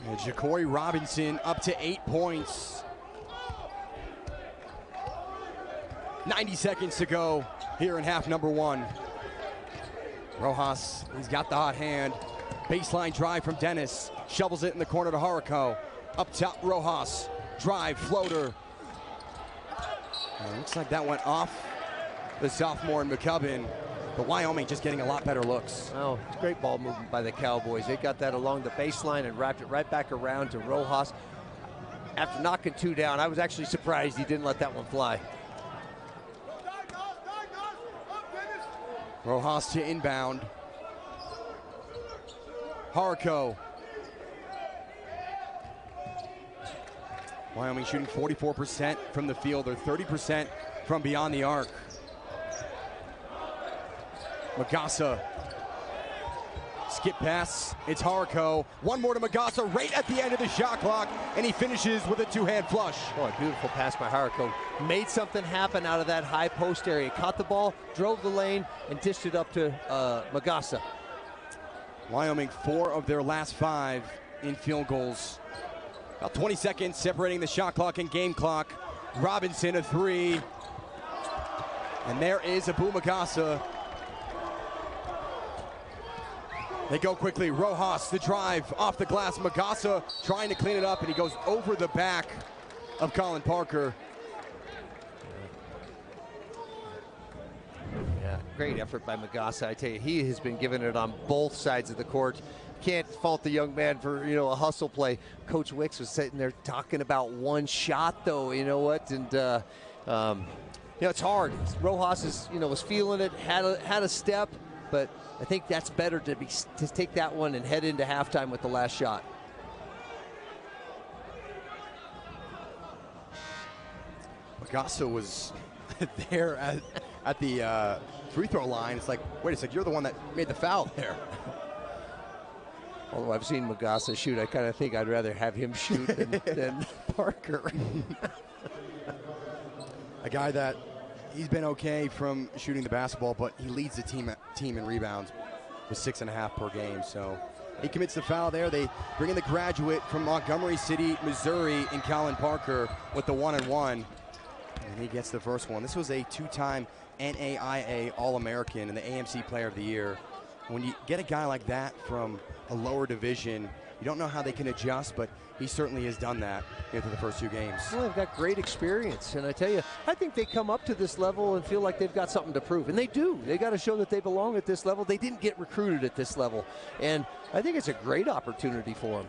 And Ja'Cory Robinson up to 8 points. 90 seconds to go here in half number one. Rojas, he's got the hot hand. Baseline drive from Dennis. Shovels it in the corner to Haruko. Up top, Rojas. Drive, floater. Looks like that went off the sophomore in McCubbin. But Wyoming just getting a lot better looks. Oh, it's great ball movement by the Cowboys. They got that along the baseline and wrapped it right back around to Rojas. After knocking two down, I was actually surprised he didn't let that one fly. Rojas to inbound. Haruko. Wyoming shooting 44% from the field. They're 30% from beyond the arc. Magassa. Skip pass. It's Haruko. One more to Magassa right at the end of the shot clock, and he finishes with a two-hand flush. Oh, a beautiful pass by Haruko. Made something happen out of that high post area. Caught the ball, drove the lane, and dished it up to Magassa. Wyoming, 4 of their last 5 in field goals. About 20 seconds separating the shot clock and game clock. Robinson, a 3. And there is Abu Magassa. They go quickly. Rojas, the drive off the glass. Magassa trying to clean it up, and he goes over the back of Colin Parker. Yeah, great effort by Magassa. I tell you, he has been giving it on both sides of the court. Can't fault the young man for, you know, a hustle play. Coach Wicks was sitting there talking about one shot, though. You know what? And you know, it's hard. Rojas is, you know, was feeling it, had a step, but I think that's better to take that one and head into halftime with the last shot. Magassa was there at the free throw line. It's like, wait a second, you're the one that made the foul there. Although I've seen Magassa shoot, I kind of think I'd rather have him shoot than Parker. A guy that he's been okay from shooting the basketball, but he leads the team in rebounds with 6.5 per game. So he commits the foul there. They bring in the graduate from Montgomery City, Missouri, in Colin Parker with the 1-and-1. And he gets the first one. This was a 2-time NAIA All-American and the AMC Player of the Year. When you get a guy like that from a lower division, you don't know how they can adjust, but he certainly has done that into the first 2 games. Well, they've got great experience, and I tell you, I think they come up to this level and feel like they've got something to prove, and they do. They got to show that they belong at this level. They didn't get recruited at this level, and I think it's a great opportunity for them.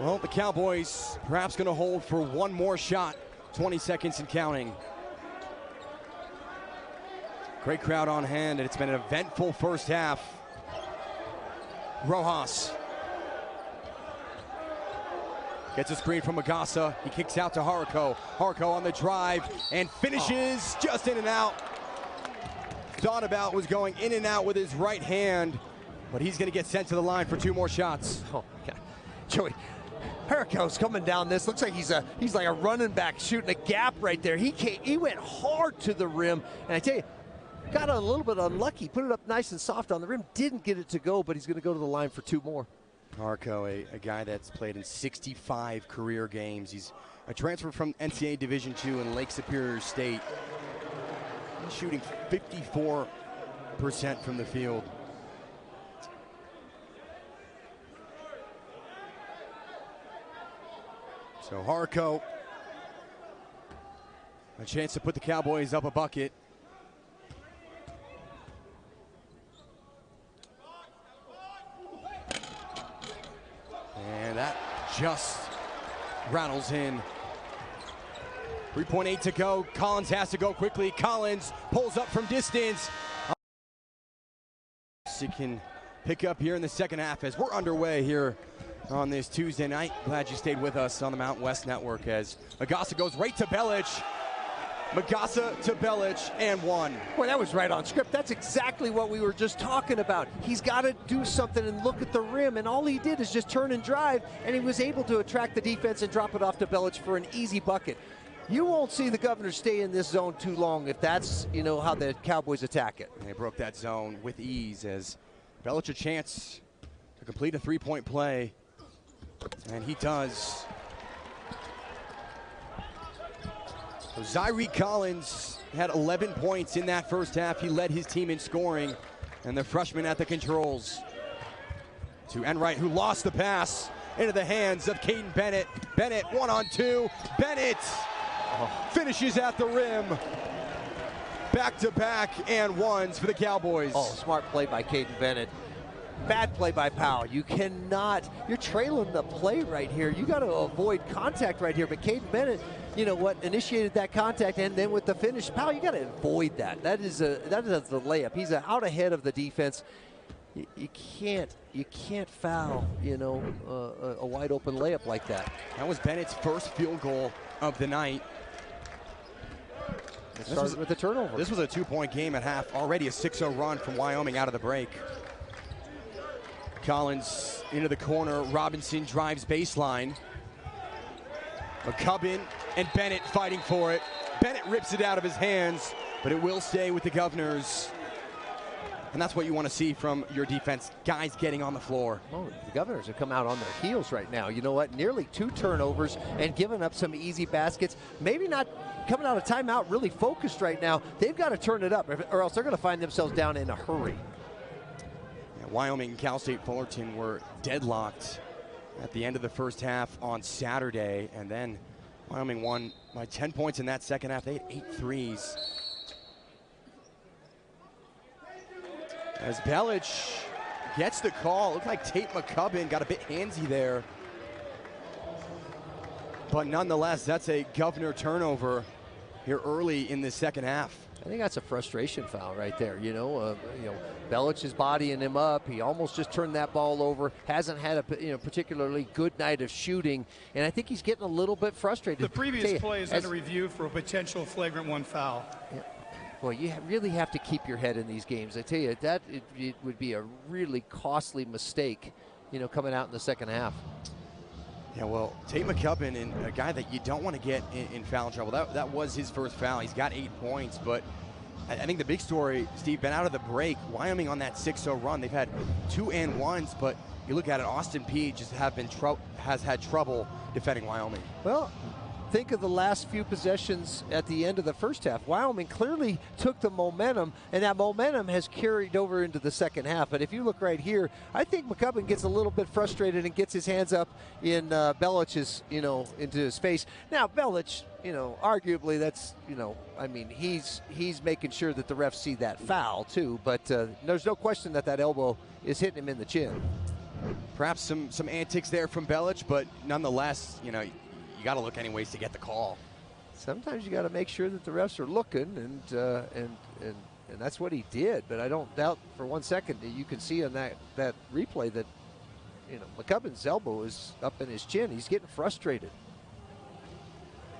Well, the Cowboys perhaps going to hold for one more shot. 20 seconds and counting. Great crowd on hand, and it's been an eventful first half. Rojas gets a screen from Magassa. He kicks out to Haruko. Haruko on the drive and finishes just in and out. Thought about was going in and out with his right hand, but he's going to get sent to the line for 2 more shots. Oh, my God. Joey, Haruko's coming down this. Looks like he's like a running back shooting a gap right there. He went hard to the rim, and I tell you, got a little bit unlucky. Put it up nice and soft on the rim. Didn't get it to go, but he's going to go to the line for 2 more. Haruko, a guy that's played in 65 career games. He's a transfer from NCAA Division II in Lake Superior State. He's shooting 54% from the field. So Haruko A chance to put the Cowboys up a bucket. And that just rattles in. 3.8 to go. Collins has to go quickly. Collins pulls up from distance. He can pick up here in the second half as we're underway here on this Tuesday night. Glad you stayed with us on the Mountain West Network as Magassa goes right to Belic. Magassa to Belic and one. Boy, that was right on script. That's exactly what we were just talking about. He's got to do something and look at the rim, and all he did is just turn and drive, and he was able to attract the defense and drop it off to Belic for an easy bucket. You won't see the Governors stay in this zone too long if that's, how the Cowboys attack it. And they broke that zone with ease as Belic a chance to complete a three-point play, and he does. So Zaire Collins had 11 points in that first half. He led his team in scoring, and the freshman at the controls to Enright, who lost the pass into the hands of Caden Bennett. Bennett 1-on-2. Bennett finishes at the rim. Back-to-back and ones for the Cowboys. Oh, smart play by Caden Bennett. Bad play by Powell. You cannot, you're trailing the play right here. You got to avoid contact right here. But Caden Bennett, initiated that contact, and then with the finish, Powell, you got to avoid that. That is the layup. He's out ahead of the defense. You can't foul, a wide open layup like that. That was Bennett's first field goal of the night. It started with a turnover. This was a 2-point game at half. Already a 6-0 run from Wyoming out of the break. Collins into the corner. Robinson drives baseline. McCubbin and Bennett fighting for it. Bennett rips it out of his hands, but it will stay with the Governors. And that's what you want to see from your defense, guys getting on the floor. Oh, the Governors have come out on their heels right now. You know what? Nearly 2 turnovers and giving up some easy baskets. Maybe not coming out of timeout really focused right now. They've got to turn it up, or else they're going to find themselves down in a hurry. Yeah, Wyoming and Cal State Fullerton were deadlocked at the end of the first half on Saturday, and then Wyoming won by 10 points in that second half. They had 8 threes. As Belic gets the call, looked like Tate McCubbin got a bit handsy there. But nonetheless, that's a Governor turnover here early in the second half. I think that's a frustration foul right there. Belic is bodying him up. He almost just turned that ball over. Hasn't had a particularly good night of shooting, and I think he's getting a little bit frustrated. The previous play is under review for a potential flagrant 1 foul. Yeah. Boy, you really have to keep your head in these games. I tell you, that it would be a really costly mistake, coming out in the second half. Yeah, well, Tate McCubbin, and a guy that you don't want to get in foul trouble. That was his first foul. He's got 8 points, but I think the big story, Steve, been out of the break. Wyoming on that 6-0 run. They've had 2 and 1s, but you look at it, Austin Peay just has had trouble defending Wyoming. Well, think of the last few possessions at the end of the first half. Wyoming clearly took the momentum, and that momentum has carried over into the second half. But if you look right here, I think McCubbin gets a little bit frustrated and gets his hands up in Belic's, into his face. Now, Belic, arguably that's, he's making sure that the refs see that foul too. But there's no question that elbow is hitting him in the chin. Perhaps some antics there from Belic, but nonetheless, you got to look anyways to get the call. Sometimes you got to make sure that the refs are looking, and that's what he did. But I don't doubt for 1 second that you can see on that replay that McCubbin's elbow is up in his chin. He's getting frustrated.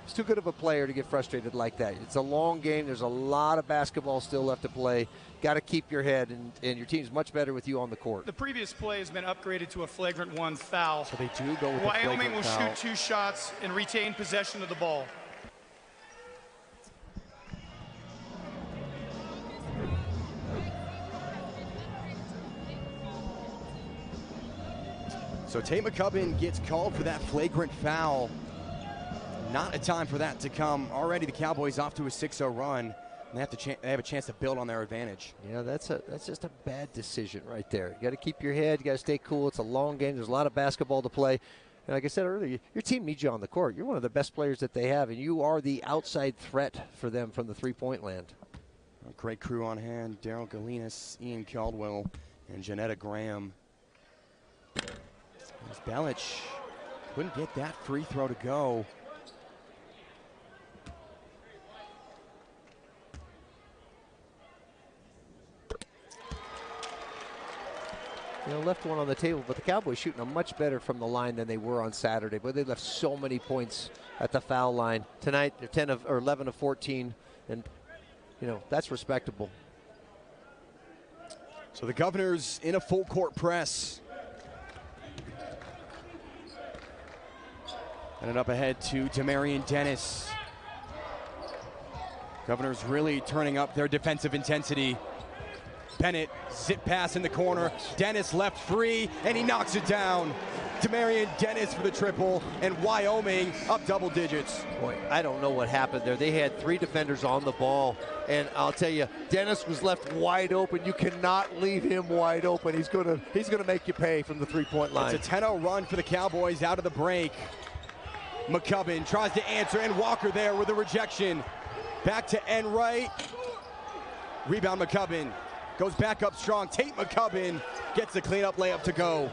He's too good of a player to get frustrated like that. It's a long game. There's a lot of basketball still left to play. Got to keep your head, and your team's much better with you on the court. The previous play has been upgraded to a flagrant 1 foul. So they do go with Wyoming will foul. shoot 2 shots and retain possession of the ball. So Tate McCubbin gets called for that flagrant foul. Not a time for that to come. Already the Cowboys off to a 6-0 run. And they have a chance to build on their advantage. Yeah, that's just a bad decision right there. You got to keep your head. You got to stay cool. It's a long game. There's a lot of basketball to play. And like I said earlier, your team needs you on the court. You're one of the best players that they have, and you are the outside threat for them from the three-point land. A great crew on hand. Daryl Galinas, Ian Caldwell, and Janetta Graham. As Belich couldn't get that free throw to go. Left one on the table, but the Cowboys shooting a much better from the line than they were on Saturday. But they left so many points at the foul line. Tonight, they're 11 of 14, and, that's respectable. So the Governors in a full court press. And it up ahead to Demarion Dennis. Governors really turning up their defensive intensity. Bennett, zip pass in the corner. Dennis left free, and he knocks it down. Demarion Dennis for the triple, and Wyoming up double digits. Boy, I don't know what happened there. They had 3 defenders on the ball, and I'll tell you, Dennis was left wide open. You cannot leave him wide open. He's gonna make you pay from the three-point line. It's a 10-0 run for the Cowboys out of the break. McCubbin tries to answer, and Walker there with a rejection. Back to Enright. Rebound McCubbin. Goes back up strong. Tate McCubbin gets the cleanup layup to go.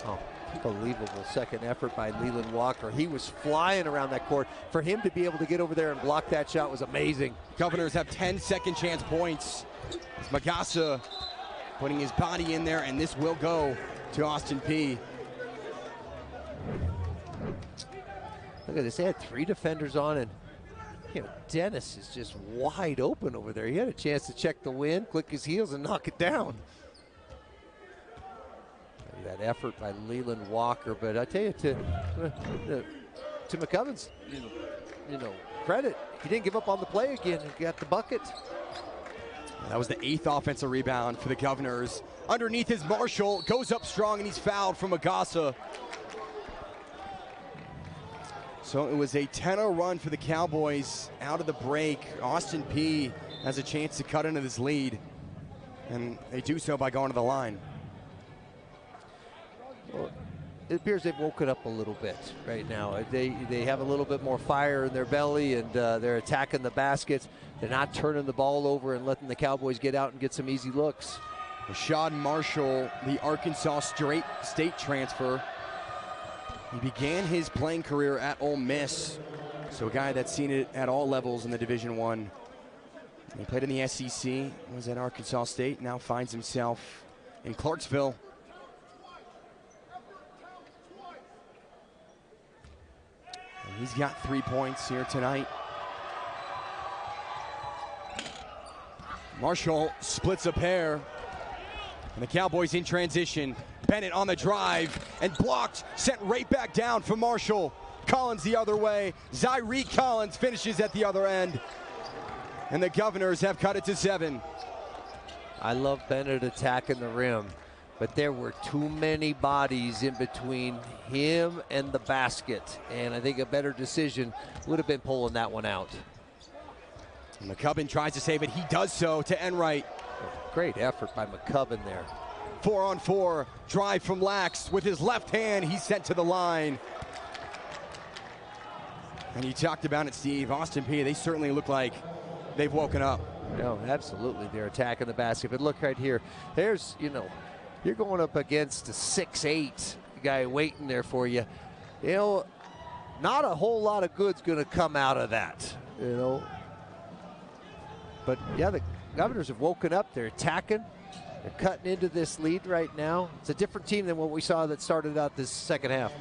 Oh, unbelievable second effort by Leland Walker. He was flying around that court. For him to be able to get over there and block that shot was amazing. Governors have 10 second chance points. It's Magassa putting his body in there, and this will go to Austin Peay. Look at this. They had 3 defenders on, and Dennis is just wide open over there. He had a chance to check the wind, click his heels, and knock it down. That effort by Leland Walker, but I tell you, to McCubbin's credit, he didn't give up on the play again. He got the bucket. That was the 8th offensive rebound for the Governors. Underneath is Marshall, goes up strong, and he's fouled from Magassa. So it was a 10-0 run for the Cowboys out of the break. Austin Peay has a chance to cut into this lead, and they do so by going to the line. Well, it appears they've woken up a little bit right now. They have a little bit more fire in their belly, and they're attacking the basket. They're not turning the ball over and letting the Cowboys get out and get some easy looks. Rashad Marshall, the Arkansas State transfer. He began his playing career at Ole Miss, so a guy that's seen it at all levels in the Division I. He played in the SEC, was at Arkansas State, now finds himself in Clarksville. And he's got 3 points here tonight. Marshall splits a pair, and the Cowboys in transition. Bennett on the drive and blocked, sent right back down for Marshall. Collins the other way. Zyreek Collins finishes at the other end. And the Governors have cut it to 7. I love Bennett attacking the rim, but there were too many bodies in between him and the basket. And I think a better decision would have been pulling that one out. And McCubbin tries to save it. He does so to Enright. Great effort by McCubbin there. 4-on-4, drive from Lax. With his left hand, he's sent to the line. And you talked about it, Steve. Austin Peay, they certainly look like they've woken up. No, absolutely. They're attacking the basket. But look right here. There's, you're going up against a 6'8" guy waiting there for you. Not a whole lot of good's going to come out of that, But, yeah, the Governors have woken up. They're attacking. They're cutting into this lead right now. It's a different team than what we saw that started out this second half.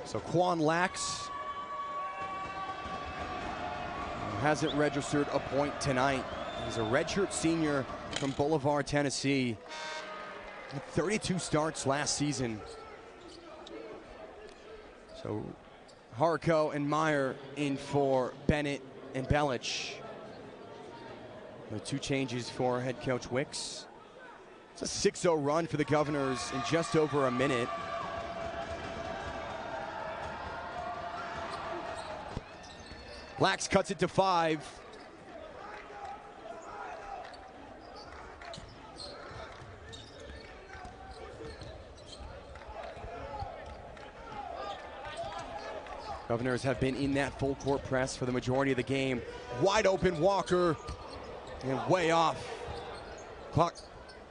So Quan Lax hasn't registered a point tonight. He's a redshirt senior from Boulevard, Tennessee. 32 starts last season. So Harco and Meyer in for Bennett and Belich. The 2 changes for head coach Wicks. It's a 6-0 run for the Governors in just over a minute. Lax cuts it to 5. Governors have been in that full court press for the majority of the game. Wide open Walker, and way off.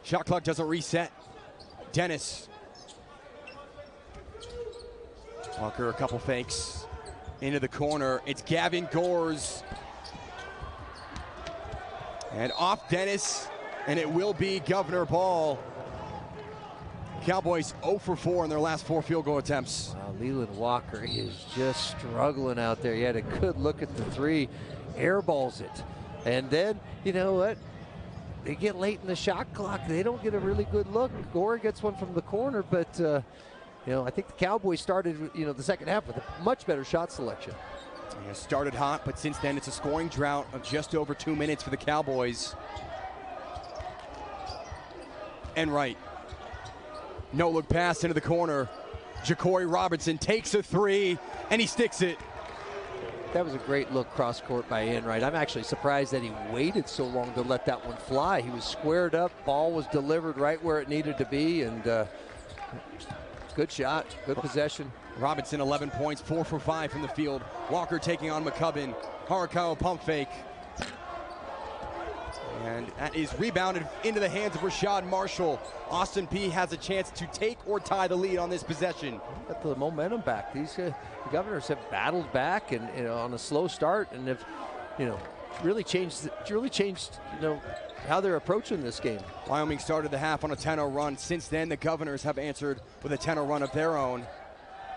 Shot clock doesn't reset. Dennis. Walker, a couple fakes into the corner. It's Gavin Gores. And off Dennis, and it will be Governor ball. Cowboys 0 for 4 in their last 4 field goal attempts. Wow, Leland Walker is just struggling out there. He had a good look at the three, airballs it. And then, you know what? They get late in the shot clock. They don't get a really good look. Gore gets one from the corner, but you know, I think the Cowboys started, you know, the second half with a much better shot selection. Yeah, started hot, but since then it's a scoring drought of just over 2 minutes for the Cowboys. And right. No look pass into the corner. Jacory Robinson takes a three, and he sticks it. That was a great look cross court by Enright. I'm actually surprised that he waited so long to let that one fly. He was squared up, ball was delivered right where it needed to be, and good shot, good possession. Robinson 11 points, 4 for 5 from the field. Walker taking on McCubbin. Harakawa pump fake. And that is rebounded into the hands of Rashad Marshall. Austin Peay has a chance to take or tie the lead on this possession. Got the momentum back. These the Governors have battled back, and you know, on a slow start, and have, you know, really changed you know, how they're approaching this game. Wyoming started the half on a 10-0 run. Since then, the Governors have answered with a 10-0 run of their own.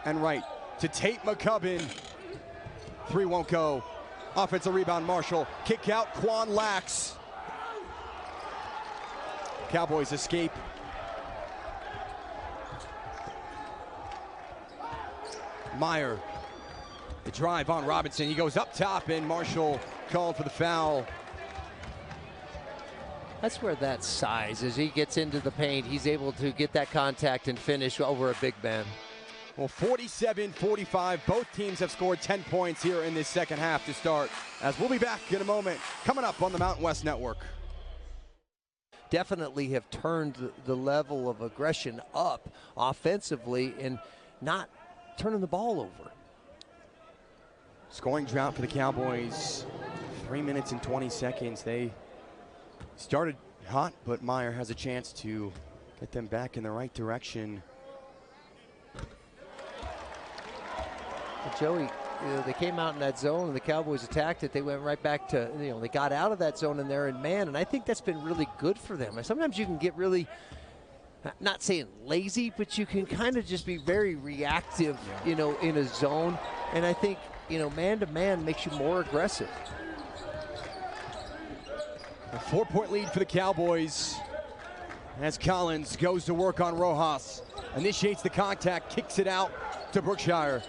And right to Tate McCubbin. Three won't go. Offensive rebound, Marshall. Kick out, Quan Lax. Cowboys escape. Meyer, the drive on Robinson. He goes up top, and Marshall called for the foul. That's where that size, as he gets into the paint, he's able to get that contact and finish over a big man. Well, 47-45, both teams have scored 10 points here in this second half to start, as we'll be back in a moment, coming up on the Mountain West Network. Definitely have turned the level of aggression up offensively and not turning the ball over. Scoring drought for the Cowboys, 3 minutes and 20 seconds. They started hot, but Meyer has a chance to get them back in the right direction. But Joey, you know, they came out in that zone and the Cowboys attacked it. They went right back to, you know, they got out of that zone and they're in man, and I think that's been really good for them. Sometimes you can get really, not saying lazy, but you can kind of just be very reactive, you know, in a zone. And I think, you know, man-to-man makes you more aggressive. A 4-point lead for the Cowboys as Collins goes to work on Rojas. Initiates the contact, kicks it out to Brookshire.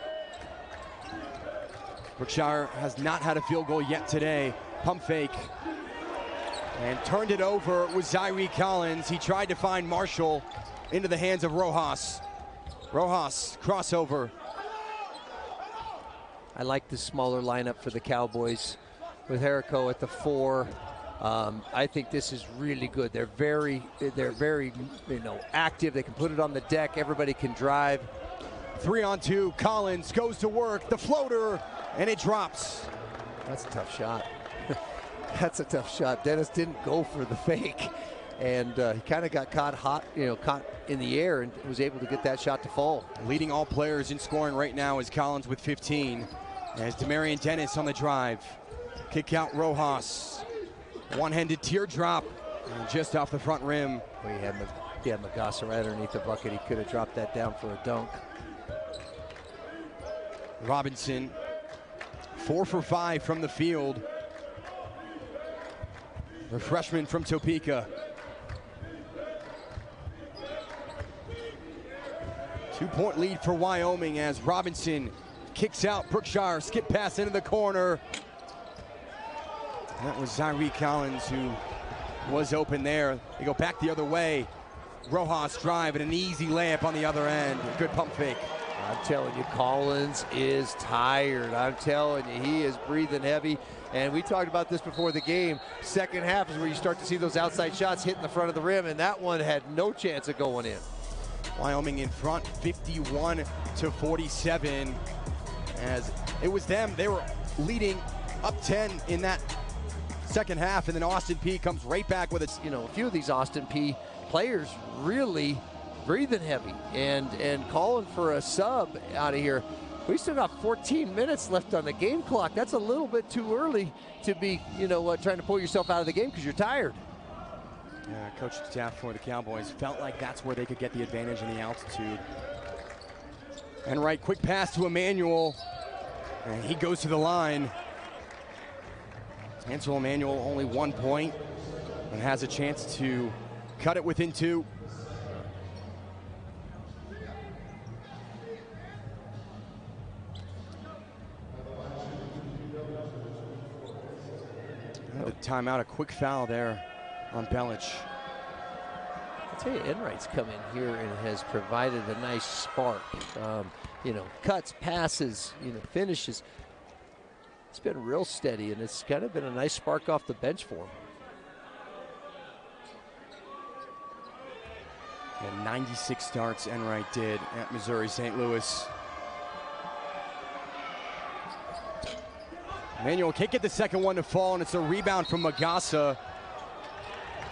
Brookshire has not had a field goal yet today. Pump fake. And turned it over with Zaire Collins. He tried to find Marshall into the hands of Rojas. Rojas, crossover. I like the smaller lineup for the Cowboys with Jericho at the 4. I think this is really good. They're very, you know, active. They can put it on the deck. Everybody can drive. 3-on-2. Collins goes to work. The floater, and it drops. That's a tough shot. That's a tough shot. Dennis didn't go for the fake, and he kind of got caught hot, you know, caught in the air, and was able to get that shot to fall. Leading all players in scoring right now is Collins with 15. As Demarion Dennis on the drive. Kick out Rojas. One-handed teardrop, and just off the front rim. Well, he had Magassa right underneath the bucket. He could have dropped that down for a dunk. Robinson, 4 for 5 from the field. The freshman from Topeka. 2-point lead for Wyoming as Robinson kicks out Brookshire, skip pass into the corner. That was Zaire Collins who was open there. They go back the other way. Rojas drive and an easy layup on the other end. Good pump fake. I'm telling you, Collins is tired. I'm telling you, he is breathing heavy. And we talked about this before the game. Second half is where you start to see those outside shots hitting the front of the rim, and that one had no chance of going in. Wyoming in front, 51-47, as it was them. They were leading up 10 in that second half, and then Austin Peay comes right back with it. You know, a few of these Austin Peay players really breathing heavy and calling for a sub out of here. We still got 14 minutes left on the game clock. That's a little bit too early to be, you know, trying to pull yourself out of the game because you're tired. Yeah, coach staff for the Cowboys felt like that's where they could get the advantage in the altitude. And right, quick pass to Emmanuel, and he goes to the line. Ansel Emmanuel only 1 point and has a chance to cut it within 2. The timeout, a quick foul there on Belich. I tell you, Enright's come in here and has provided a nice spark. You know, cuts, passes, you know, finishes. It's been real steady, and it's kind of been a nice spark off the bench for him. And 96 starts Enright did at Missouri St. Louis. Emmanuel can't get the second one to fall, and it's a rebound from Magassa.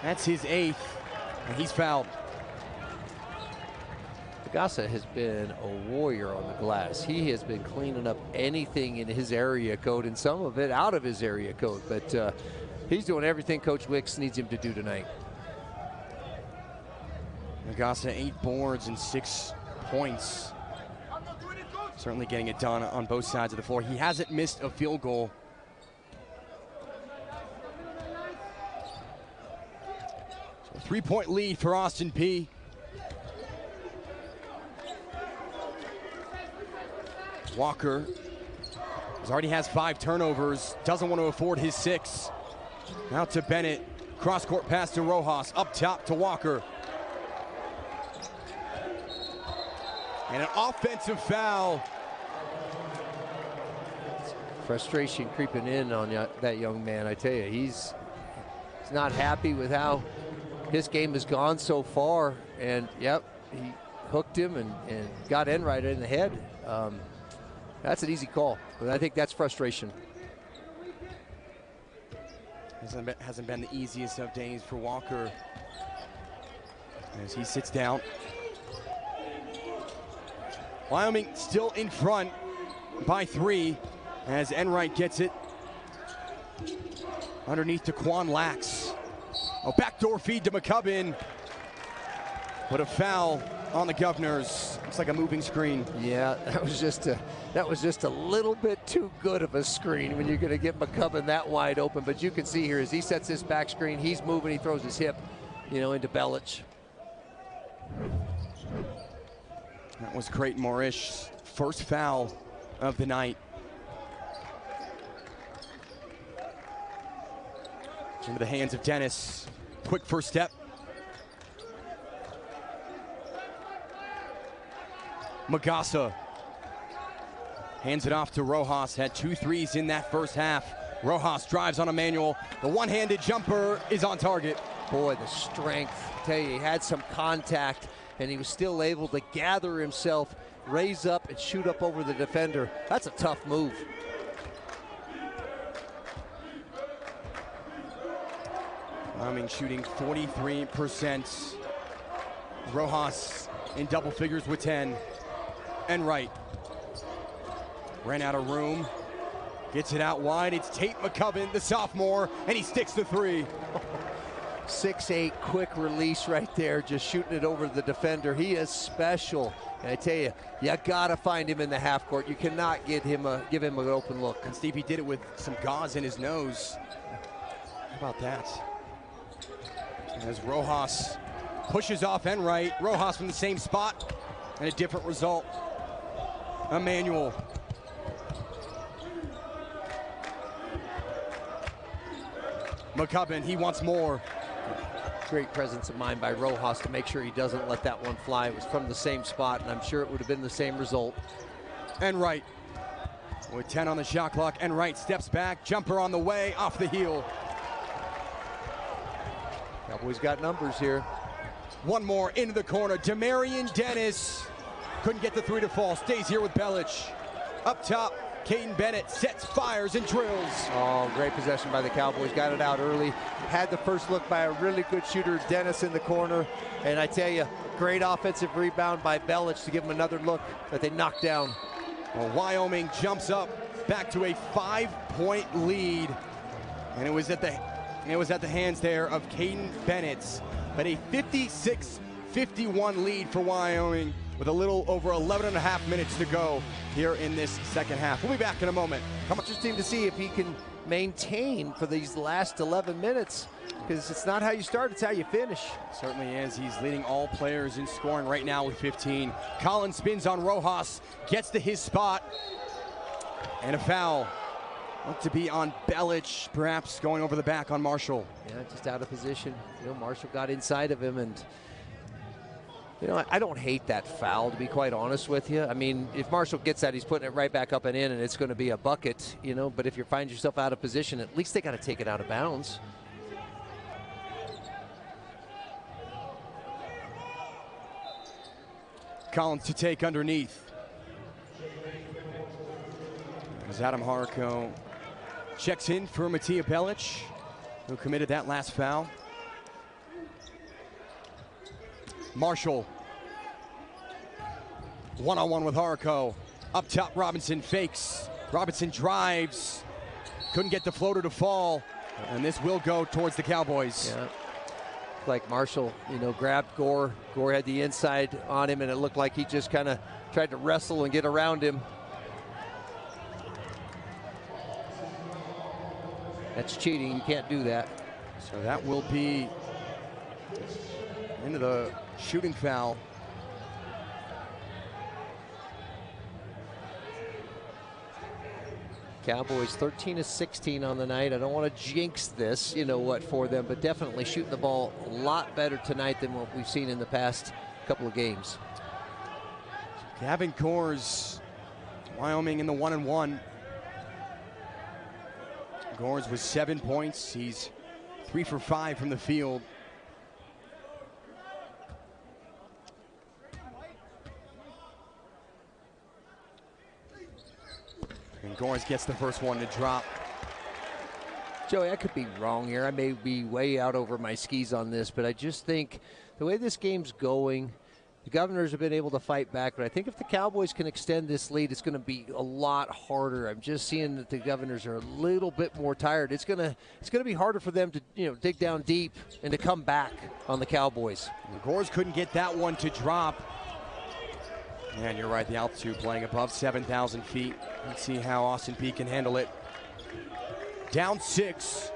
That's his 8th, and he's fouled. Magassa has been a warrior on the glass. He has been cleaning up anything in his area code, and some of it out of his area code. But he's doing everything Coach Wicks needs him to do tonight. Magassa 8 boards and 6 points. Certainly getting it done on both sides of the floor. He hasn't missed a field goal. So 3-point lead for Austin Peay. Walker already has 5 turnovers, doesn't want to afford his 6. Now to Bennett, cross-court pass to Rojas, up top to Walker. And an offensive foul. Frustration creeping in on that young man. I tell you, he's not happy with how his game has gone so far. And yep, he hooked him and got Enright in the head. That's an easy call, but I think that's frustration. Hasn't been the easiest of days for Walker as he sits down. Wyoming still in front by 3 as Enright gets it underneath to Quan Lax. A backdoor feed to McCubbin, but a foul on the Governors. Looks like a moving screen. Yeah, that was just a little bit too good of a screen when you're going to get McCubbin that wide open. But you can see here as he sets this back screen, he's moving, he throws his hip, you know, into Belich. That was Creighton Morish's first foul of the night. Into the hands of Dennis. Quick first step. Magassa hands it off to Rojas. Had 2 threes in that first half. Rojas drives on Emmanuel. The one-handed jumper is on target. Boy, the strength. I tell you, he had some contact, and he was still able to gather himself, raise up, and shoot up over the defender. That's a tough move. Wyoming shooting 43%. Rojas in double figures with 10. Enright ran out of room. Gets it out wide. It's Tate McCubbin, the sophomore, and he sticks the 3. 6'8", quick release right there, just shooting it over the defender. He is special. And I tell you, you gotta find him in the half court. You cannot give him an open look. And Steve, he did it with some gauze in his nose. How about that? As Rojas pushes off Enright. Rojas from the same spot, and a different result. Emmanuel. McCubbin, he wants more. Great presence of mind by Rojas to make sure he doesn't let that one fly. It was from the same spot, and I'm sure it would have been the same result. Enright with 10 on the shot clock. Enright steps back, jumper on the way, off the heel. Cowboys got numbers here. One more into the corner. Demarion Dennis couldn't get the 3 to fall. Stays here with Belich. Up top, Caden Bennett sets, fires, and drills. Oh, great possession by the Cowboys. Got it out early. Had the first look by a really good shooter, Dennis, in the corner. And I tell you, great offensive rebound by Belich to give him another look that they knocked down. Well, Wyoming jumps up back to a 5-point lead. And it was at the hands there of Caden Bennett. But a 56-51 lead for Wyoming with a little over 11 and a half minutes to go here in this second half. We'll be back in a moment. Interesting to see if he can maintain for these last 11 minutes, because it's not how you start, it's how you finish. Certainly is. He's leading all players in scoring right now with 15. Collins spins on Rojas, gets to his spot, and a foul. Looked to be on Belich, perhaps going over the back on Marshall. Yeah, just out of position. You know, Marshall got inside of him, and you know, I don't hate that foul, to be quite honest with you. I mean, if Marshall gets that, he's putting it right back up and in, and it's going to be a bucket, you know. But if you find yourself out of position, at least they got to take it out of bounds. Collins to take underneath. As Adam Harko checks in for Matija Belich, who committed that last foul. Marshall, one-on-one with Harko. Up top, Robinson fakes. Robinson drives. Couldn't get the floater to fall. And this will go towards the Cowboys. Yeah. Like Marshall, you know, grabbed Gore. Gore had the inside on him, and it looked like he just kind of tried to wrestle and get around him. That's cheating. You can't do that. So that will be into the shooting foul. Cowboys 13 of 16 on the night. I don't want to jinx this, you know what, for them, but definitely shooting the ball a lot better tonight than what we've seen in the past couple of games. Gavin Gores, Wyoming in the 1-1. Gores with 7 points. He's 3 for 5 from the field. And Gores gets the first one to drop. Joey, I could be wrong here. I may be way out over my skis on this, but I just think the way this game's going, the Governors have been able to fight back, but I think if the Cowboys can extend this lead, it's going to be a lot harder. I'm just seeing that the Governors are a little bit more tired. It's going to be harder for them to, you know, dig down deep and to come back on the Cowboys. Gores couldn't get that one to drop. And you're right, the altitude playing above 7,000 feet. Let's see how Austin Peay can handle it. Down 6.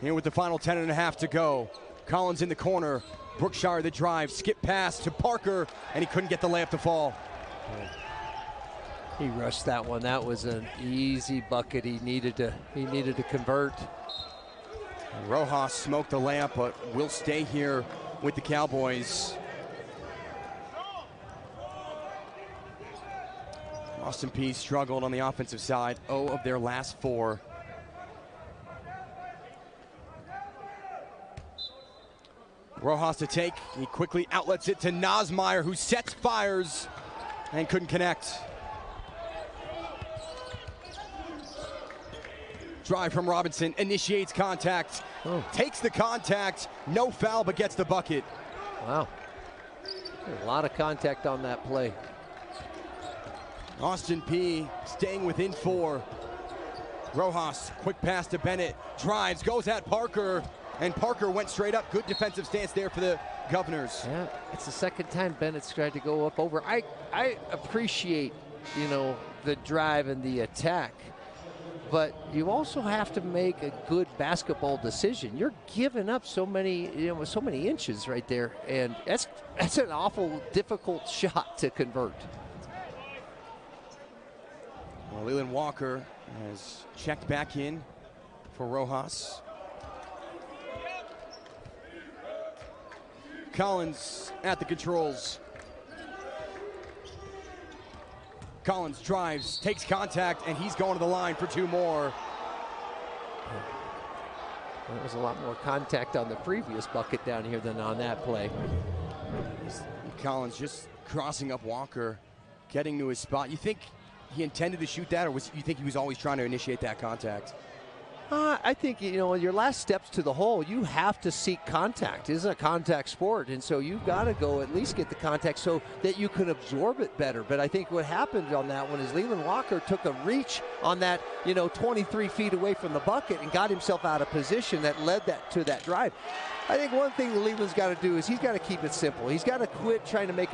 Here with the final 10 and a half to go. Collins in the corner. Brookshire the drive, skip pass to Parker, and he couldn't get the layup to fall. He rushed that one. That was an easy bucket. He needed to convert. And Rojas smoked the layup, but will stay here with the Cowboys. Austin Peay struggled on the offensive side. 0 of their last 4. Rojas to take. He quickly outlets it to Nosmeyer, who sets, fires, and couldn't connect. Drive from Robinson, initiates contact, takes the contact, no foul, but gets the bucket. Wow. A lot of contact on that play. Austin Peay staying within 4. Rojas, quick pass to Bennett, drives, goes at Parker, and Parker went straight up. Good defensive stance there for the Governors. Yeah, it's the second time Bennett's tried to go up over. I appreciate, you know, the drive and the attack, but you also have to make a good basketball decision. You're giving up so many, you know, so many inches right there, and that's an awful difficult shot to convert. Well, Leland Walker has checked back in for Rojas. Collins at the controls. Collins drives, takes contact, and he's going to the line for 2 more. There was a lot more contact on the previous bucket down here than on that play. Collins just crossing up Walker, getting to his spot. You think he intended to shoot that, or you think he was always trying to initiate that contact? I think, your last steps to the hole, you have to seek contact. This is a contact sport, and so you've got to go at least get the contact so that you can absorb it better. But I think what happened on that one is Leland Walker took a reach on that, 23 feet away from the bucket and got himself out of position that led to that drive. I think one thing that Leland's got to do is he's got to keep it simple. He's got to quit trying to make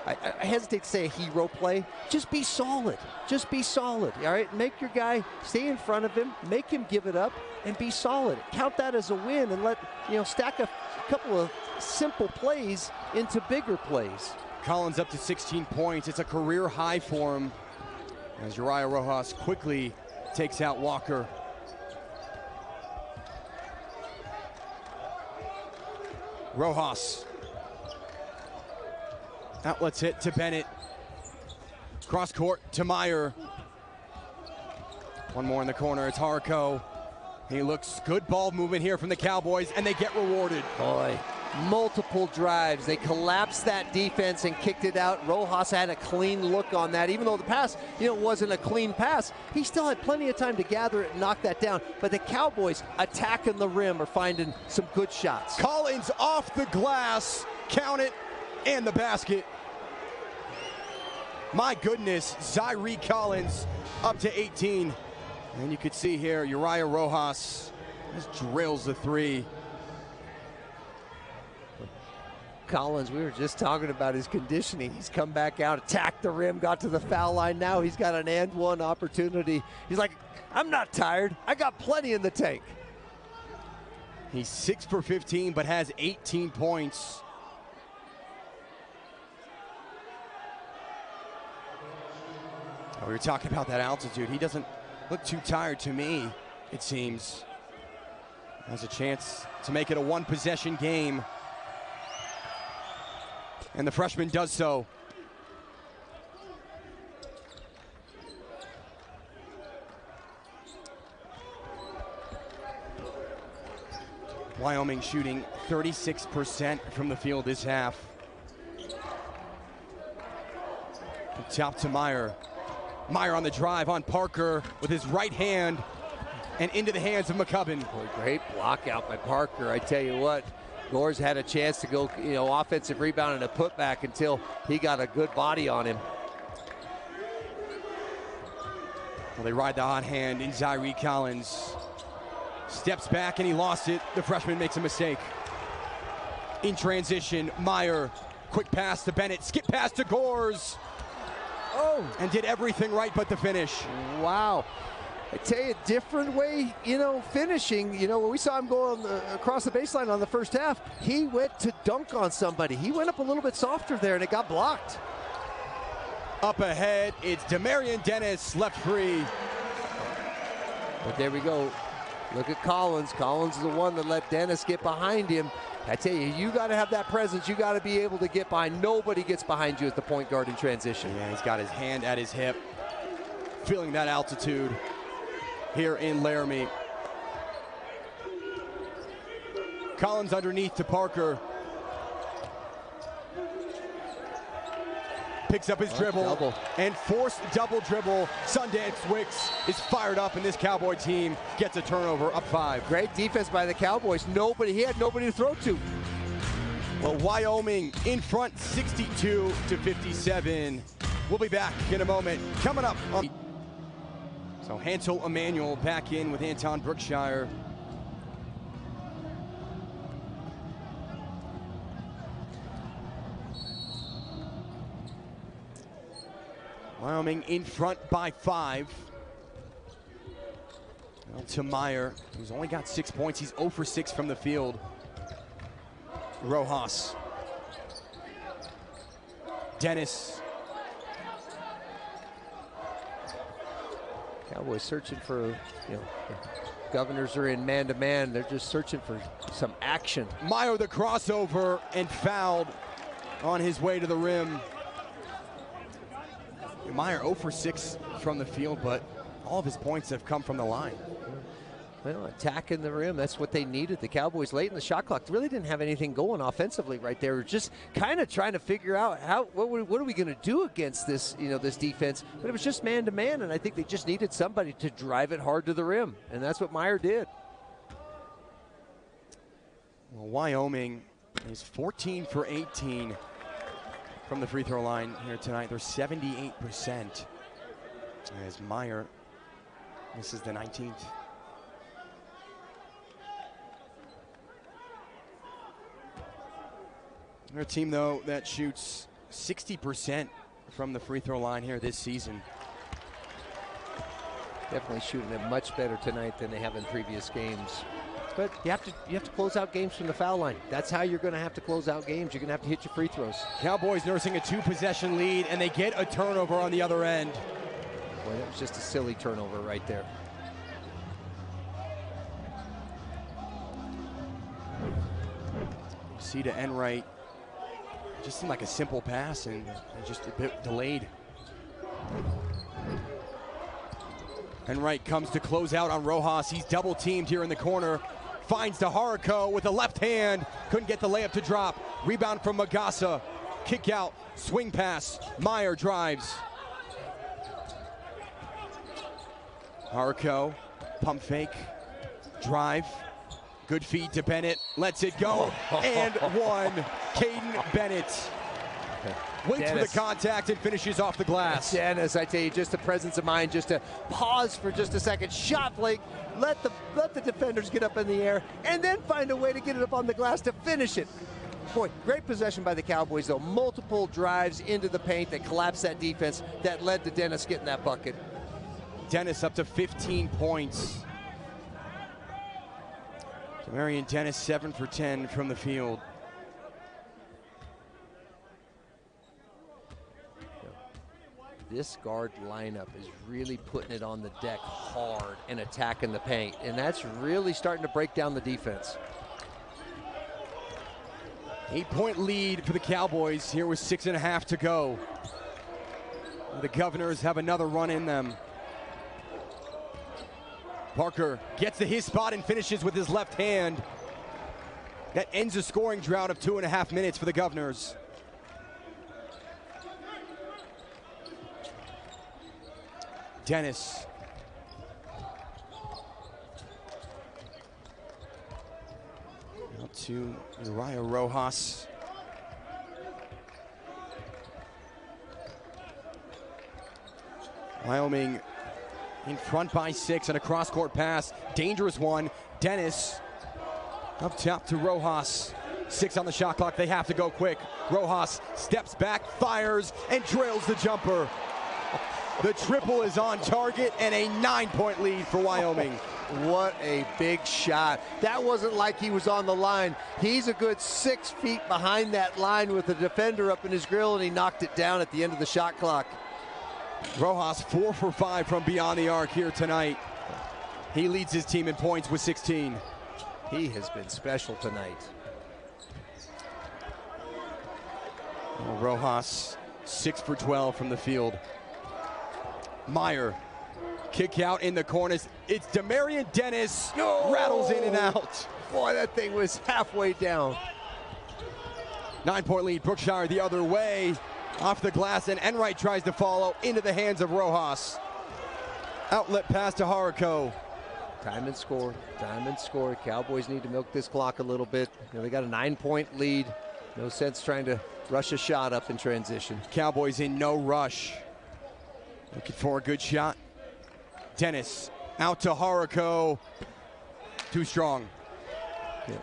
I hesitate to say a hero play. Just be solid. Just be solid. All right? Make your guy stay in front of him, make him give it up, and be solid. Count that as a win and stack a couple of simple plays into bigger plays. Collins up to 16 points. It's a career high for him as Uriah Rojas quickly takes out Walker. Rojas. Outlets it to Bennett. Cross court to Meyer. One more in the corner. It's Harco. He looks good ball movement here from the Cowboys, and they get rewarded. Boy, multiple drives. They collapsed that defense and kicked it out. Rojas had a clean look on that. Even though the pass, wasn't a clean pass, he still had plenty of time to gather it and knock that down. But the Cowboys attacking the rim are finding some good shots. Collins off the glass. Count it. And the basket. My goodness, Zyree Collins up to 18. And you could see here, Uriah Rojas just drills the three. Collins, we were just talking about his conditioning. He's come back out, attacked the rim, got to the foul line. Now he's got an and one opportunity. He's like, I'm not tired. I got plenty in the tank. He's 6 for 15, but has 18 points. We were talking about that altitude. He doesn't look too tired to me, it seems. Has a chance to make it a one-possession game. And the freshman does so. Wyoming shooting 36% from the field this half. Top to Meyer. Meyer on the drive on Parker with his right hand and into the hands of McCubbin. Boy, great block out by Parker. I tell you what, Gores had a chance to go, offensive rebound and a putback until he got a good body on him. Well, they ride the hot hand in Zyree Collins. Steps back and he lost it. The freshman makes a mistake. In transition, Meyer, quick pass to Bennett, skip pass to Gores. Oh, and did everything right but the finish. Wow. I tell you, different way, finishing. When we saw him go across the baseline on the first half, he went to dunk on somebody. He went up a little bit softer there, and it got blocked. Up ahead, it's Demarion Dennis, left free. But there we go. Look at Collins. Collins is the one that let Dennis get behind him. I tell you, you got to have that presence. You got to be able to get behind. Nobody gets behind you at the point guard in transition. Yeah, he's got his hand at his hip, feeling that altitude here in Laramie. Collins underneath to Parker. Picks up his dribble and forced double dribble. Sundance Wicks is fired up, and this Cowboy team gets a turnover, up 5. Great defense by the Cowboys. He had nobody to throw to. Well, Wyoming in front 62-57. We'll be back in a moment. Coming up on. So Hansel Emmanuel back in with Anton Brookshire. Wyoming in front by 5. Well, to Meyer, who's only got 6 points. He's 0 for 6 from the field. Rojas. Dennis. Cowboys searching for, Governors are in man-to-man. They're just searching for some action. Meyer the crossover and fouled on his way to the rim. Meyer 0 for 6 from the field, but all of his points have come from the line. Well, attacking the rim, that's what they needed. The Cowboys late in the shot clock really didn't have anything going offensively right there. Just kind of trying to figure out what are we going to do against this, this defense. But it was just man-to-man, and I think they just needed somebody to drive it hard to the rim, and that's what Meyer did. Well, Wyoming is 14 for 18 from the free throw line here tonight. They're 78%. As Meyer, this is the 19th. They're a team, though, that shoots 60% from the free throw line here this season. Definitely shooting it much better tonight than they have in previous games. But you have to close out games from the foul line. That's how you're going to have to close out games. You're going to have to hit your free throws. Cowboys nursing a 2-possession lead, and they get a turnover on the other end. Boy, that was just a silly turnover right there. See to Enright. Just seemed like a simple pass and just a bit delayed. Enright comes to close out on Rojas. He's double teamed here in the corner. Finds DeHarico with a left hand. Couldn't get the layup to drop. Rebound from Magassa. Kick out, swing pass. Meyer drives. Harico, pump fake, drive. Good feed to Bennett, lets it go, and one. Caden Bennett waits for the contact and finishes off the glass. Dennis, I tell you, just the presence of mind, just to pause for just a second, shot flake, let the defenders get up in the air, and then find a way to get it up on the glass to finish it. Boy, great possession by the Cowboys, though. Multiple drives into the paint that collapsed that defense that led to Dennis getting that bucket. Dennis up to 15 points. Marion Dennis 7 for 10 from the field. This guard lineup is really putting it on the deck hard and attacking the paint, and that's really starting to break down the defense. 8-point lead for the Cowboys here with 6.5 to go. The Governors have another run in them. Parker gets to his spot and finishes with his left hand. That ends a scoring drought of 2.5 minutes for the Governors. Dennis. Out to Uriah Rojas. Wyoming in front by 6 on a cross-court pass. Dangerous one. Dennis up top to Rojas. 6 on the shot clock. They have to go quick. Rojas steps back, fires, and drills the jumper. The triple is on target, and a 9-point lead for Wyoming. What a big shot. That wasn't like he was on the line. He's a good 6 feet behind that line with the defender up in his grill, and he knocked it down at the end of the shot clock. Rojas 4 for 5 from beyond the arc here tonight. He leads his team in points with 16. He has been special tonight. Rojas 6 for 12 from the field. Meyer, kick out in the corners. It's Demarion Dennis, rattles in and out. Boy, that thing was halfway down. 9-point lead, Brookshire the other way. Off the glass, and Enright tries to follow into the hands of Rojas. Outlet pass to Harico. Time and score, time and score. Cowboys need to milk this clock a little bit. They got a 9-point lead. No sense trying to rush a shot up in transition. Cowboys in no rush. Looking for a good shot. Dennis out to Harico. Too strong. Yeah.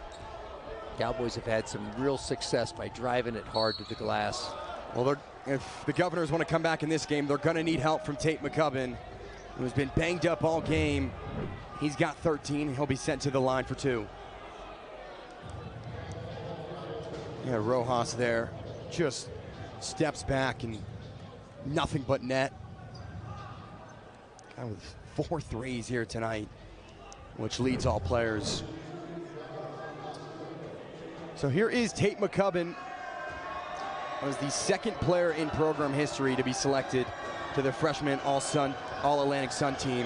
Cowboys have had some real success by driving it hard to the glass. Well, if the Governors want to come back in this game, they're going to need help from Tate McCubbin, who has been banged up all game. He's got 13. He'll be sent to the line for 2. Yeah, Rojas there just steps back and nothing but net. Guy with 4 threes here tonight, which leads all players. So here is Tate McCubbin. Was the second player in program history to be selected to the freshman All-Atlantic Sun team.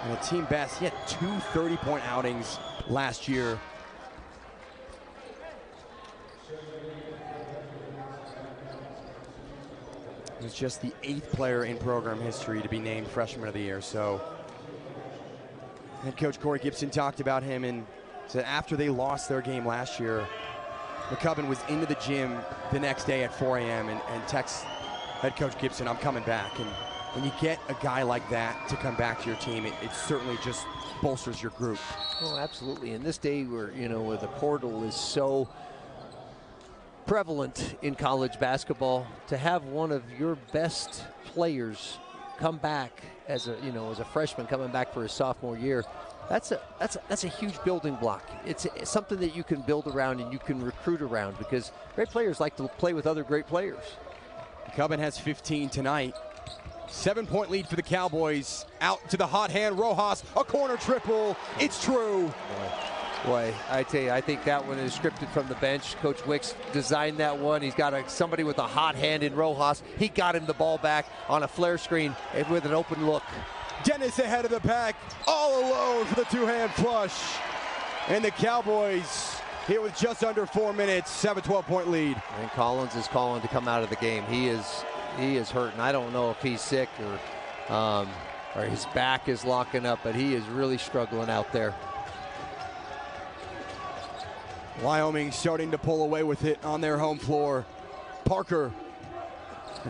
And a team best, he had 2 30-point outings last year. He was just the 8th player in program history to be named Freshman of the Year. So head coach Corey Gibson talked about him and said after they lost their game last year, McCubbin was into the gym the next day at 4 a.m. and texts head coach Gibson, I'm coming back. And when you get a guy like that to come back to your team, it certainly just bolsters your group. Oh, absolutely. In this day where, where the portal is so prevalent in college basketball, to have one of your best players come back as a freshman coming back for his sophomore year, that's a huge building block. It's something that you can build around and you can recruit around, because great players like to play with other great players. McCubbin has 15 tonight. 7-point lead for the Cowboys. Out to the hot hand, Rojas, a corner triple. It's true. Boy, I tell you, I think that one is scripted from the bench. Coach Wicks designed that one. He's got somebody with a hot hand in Rojas. He got him the ball back on a flare screen with an open look. Dennis ahead of the pack, all alone for the two-hand flush. And the Cowboys here with just under 4 minutes, 7-12-point lead. And Collins is calling to come out of the game. He is hurting. I don't know if he's sick or his back is locking up, but he is really struggling out there. Wyoming starting to pull away with it on their home floor. Parker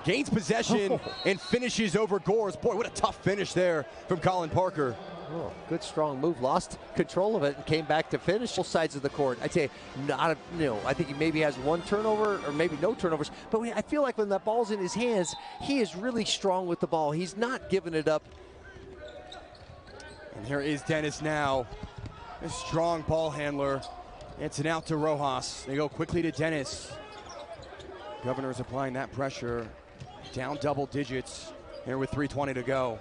gains possession and finishes over Gores. Boy, what a tough finish there from Colin Parker. Oh, good strong move. Lost control of it and came back to finish both sides of the court. I'd say I think he maybe has one turnover or maybe no turnovers, but I feel like when that ball's in his hands, he is really strong with the ball. He's not giving it up. And here is Dennis now, a strong ball handler. It's an out to Rojas. They go quickly to Dennis. Governor's applying that pressure. Down double digits here with 3:20 to go.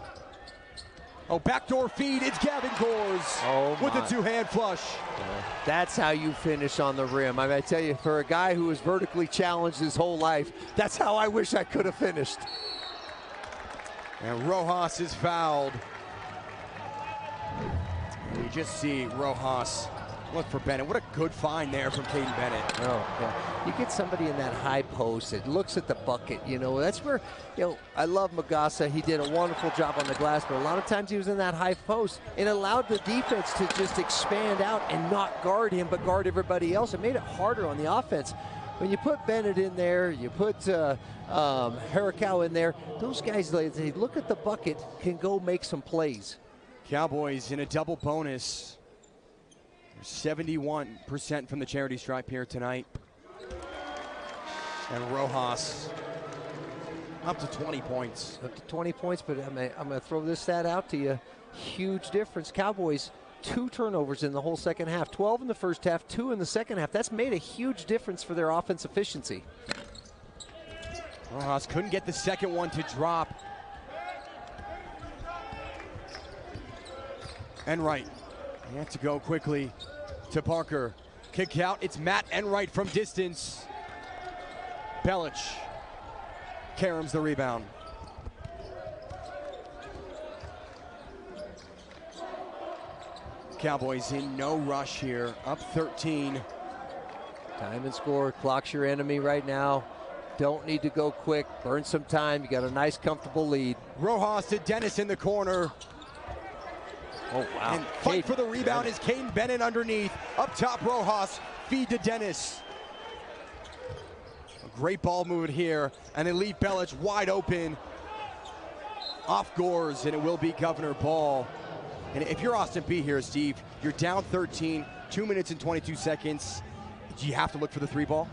Oh, backdoor feed. It's Gavin Gores with the two-hand flush. That's how you finish on the rim. I tell you, for a guy who was vertically challenged his whole life, that's how I wish I could have finished. And Rojas is fouled. And you just see Rojas look for Bennett. What a good find there from Caden Bennett. Oh, yeah. You get somebody in that high post that looks at the bucket, that's where, I love Magassa. He did a wonderful job on the glass, but a lot of times he was in that high post and allowed the defense to just expand out and not guard him, but guard everybody else. It made it harder on the offense. When you put Bennett in there, you put Harakawa in there, those guys, they look at the bucket, can go make some plays. Cowboys in a double bonus. 71% from the charity stripe here tonight. And Rojas up to 20 points. Up to 20 points, but I'm going to throw this stat out to you. Huge difference. Cowboys, 2 turnovers in the whole second half. 12 in the first half, 2 in the second half. That's made a huge difference for their offense efficiency. Rojas couldn't get the second one to drop. Enright. He had to go quickly to Parker. Kick out. It's Matt Enright from distance. Belich. Karams the rebound. Cowboys in no rush here. Up 13. Time and score. Clock's your enemy right now. Don't need to go quick. Burn some time. You got a nice, comfortable lead. Rojas to Dennis in the corner. Oh, wow. And fight for the rebound is Caden Bennett underneath. Up top, Rojas. Feed to Dennis. A great ball movement here. And they leave Belich wide open. Off Gores, and it will be Governor Ball. And if you're Austin Peay here, Steve, you're down 13, 2 minutes and 22 seconds. Do you have to look for the 3-ball?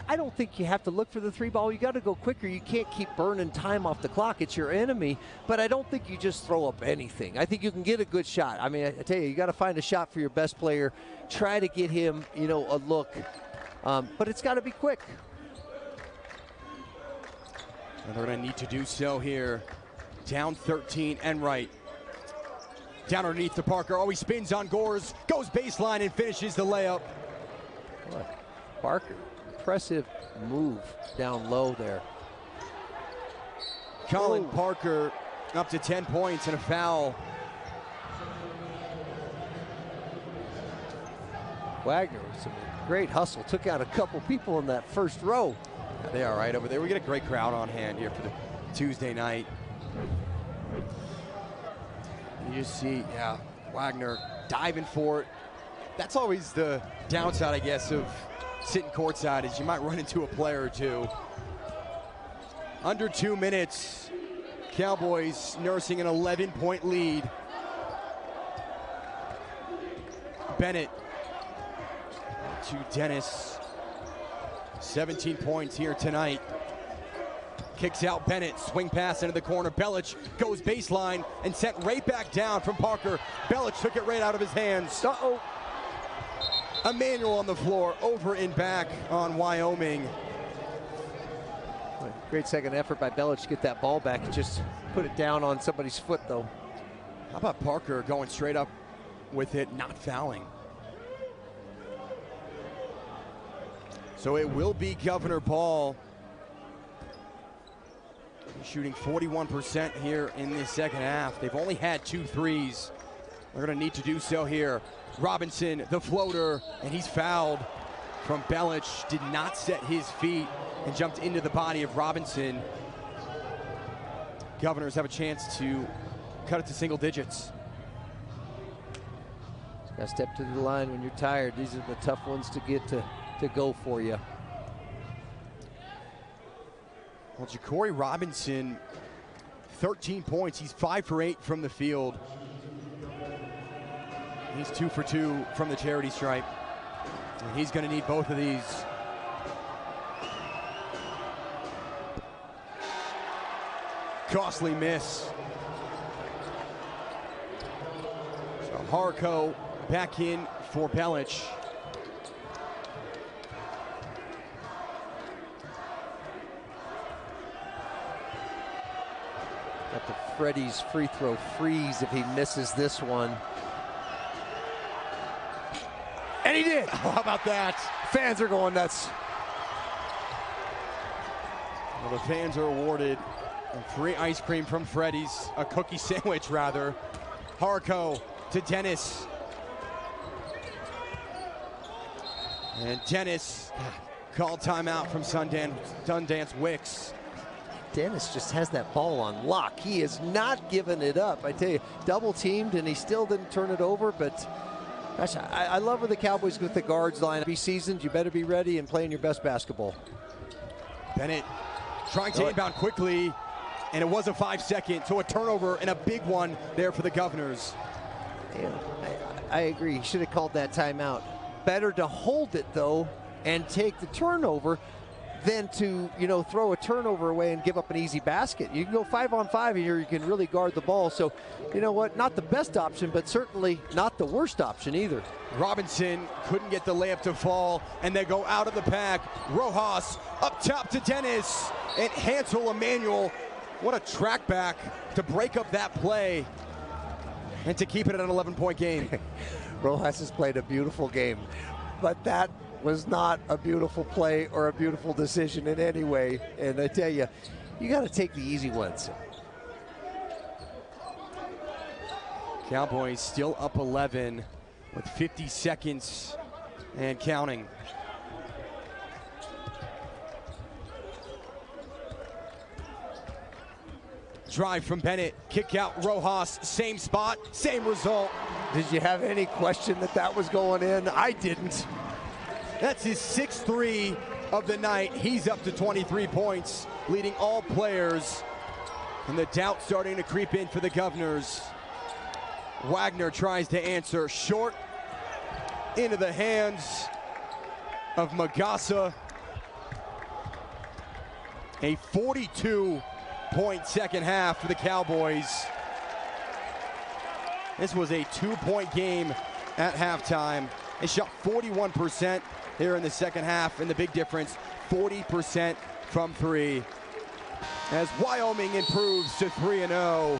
I don't think you have to look for the 3-ball. You got to go quicker. You can't keep burning time off the clock. It's your enemy. But I don't think you just throw up anything. I think you can get a good shot. I mean, I tell you got to find a shot for your best player. Try to get him, a look. But it's got to be quick. And they're going to need to do so here. Down 13, Enright. Down underneath to Parker. Oh, he spins on Gores. Goes baseline and finishes the layup. Boy, Parker, impressive move down low there. Colin Parker up to 10 points and a foul. Wagner with some great hustle. Took out a couple people in that first row. Yeah, they are right over there. We get a great crowd on hand here for the Tuesday night. You just see, yeah, Wagner diving for it. That's always the downside, I guess, of sitting courtside, is you might run into a player or two. Under 2 minutes, Cowboys nursing an 11-point lead. Bennett to Dennis. 17 points here tonight. Kicks out Bennett, swing pass into the corner. Belic goes baseline and sent right back down from Parker. Belic took it right out of his hands. Uh-oh. Emmanuel on the floor, over and back on Wyoming. Great second effort by Belic to get that ball back. Just put it down on somebody's foot, though. How about Parker going straight up with it, not fouling? So it will be Governor Ball shooting 41% here in this second half. They've only had 2 threes. They're going to need to do so here. Robinson, the floater, and he's fouled from Belic. Did not set his feet and jumped into the body of Robinson. Governors have a chance to cut it to single digits. Got to step to the line when you're tired. These are the tough ones to get to go for you. Well, Ja'Cory Robinson, 13 points. He's 5 for 8 from the field. He's 2 for 2 from the charity stripe. And he's going to need both of these. Costly miss. So Harco back in for Belic. Got the Freddie's free throw freeze if he misses this one. And he did. How about that? Fans are going nuts. Well, the fans are awarded free ice cream from Freddie's, a cookie sandwich rather. Harco to Dennis. And Dennis called timeout from Sundance Wicks. Dennis just has that ball on lock. He is not giving it up. I tell you, double teamed and he still didn't turn it over, but gosh, I love when the Cowboys with the guards line. Be seasoned, you better be ready and playing your best basketball. Bennett trying to inbound quickly, and it was a 5-second, so a turnover and a big one there for the Governors. Yeah, I agree. He should have called that timeout. Better to hold it though and take the turnover than to, throw a turnover away and give up an easy basket. You can go 5-on-5 here. You can really guard the ball. So, you know what? Not the best option, but certainly not the worst option either. Robinson couldn't get the layup to fall, and they go out of the pack. Rojas up top to Dennis, and Hansel Emmanuel. What a track back to break up that play and to keep it at an 11-point game. Rojas has played a beautiful game, but that was not a beautiful play or a beautiful decision in any way. And I tell you, you got to take the easy ones. Cowboys still up 11 with 50 seconds and counting. Drive from Bennett, kick out Rojas, same spot, same result. Did you have any question that was going in? I didn't. That's his 6th 3 of the night. He's up to 23 points, leading all players. And the doubt starting to creep in for the Governors. Wagner tries to answer, short, into the hands of Magassa. A 42-point second half for the Cowboys. This was a 2-point game at halftime. They shot 41% here in the second half, and the big difference, 40% from 3. As Wyoming improves to 3-0.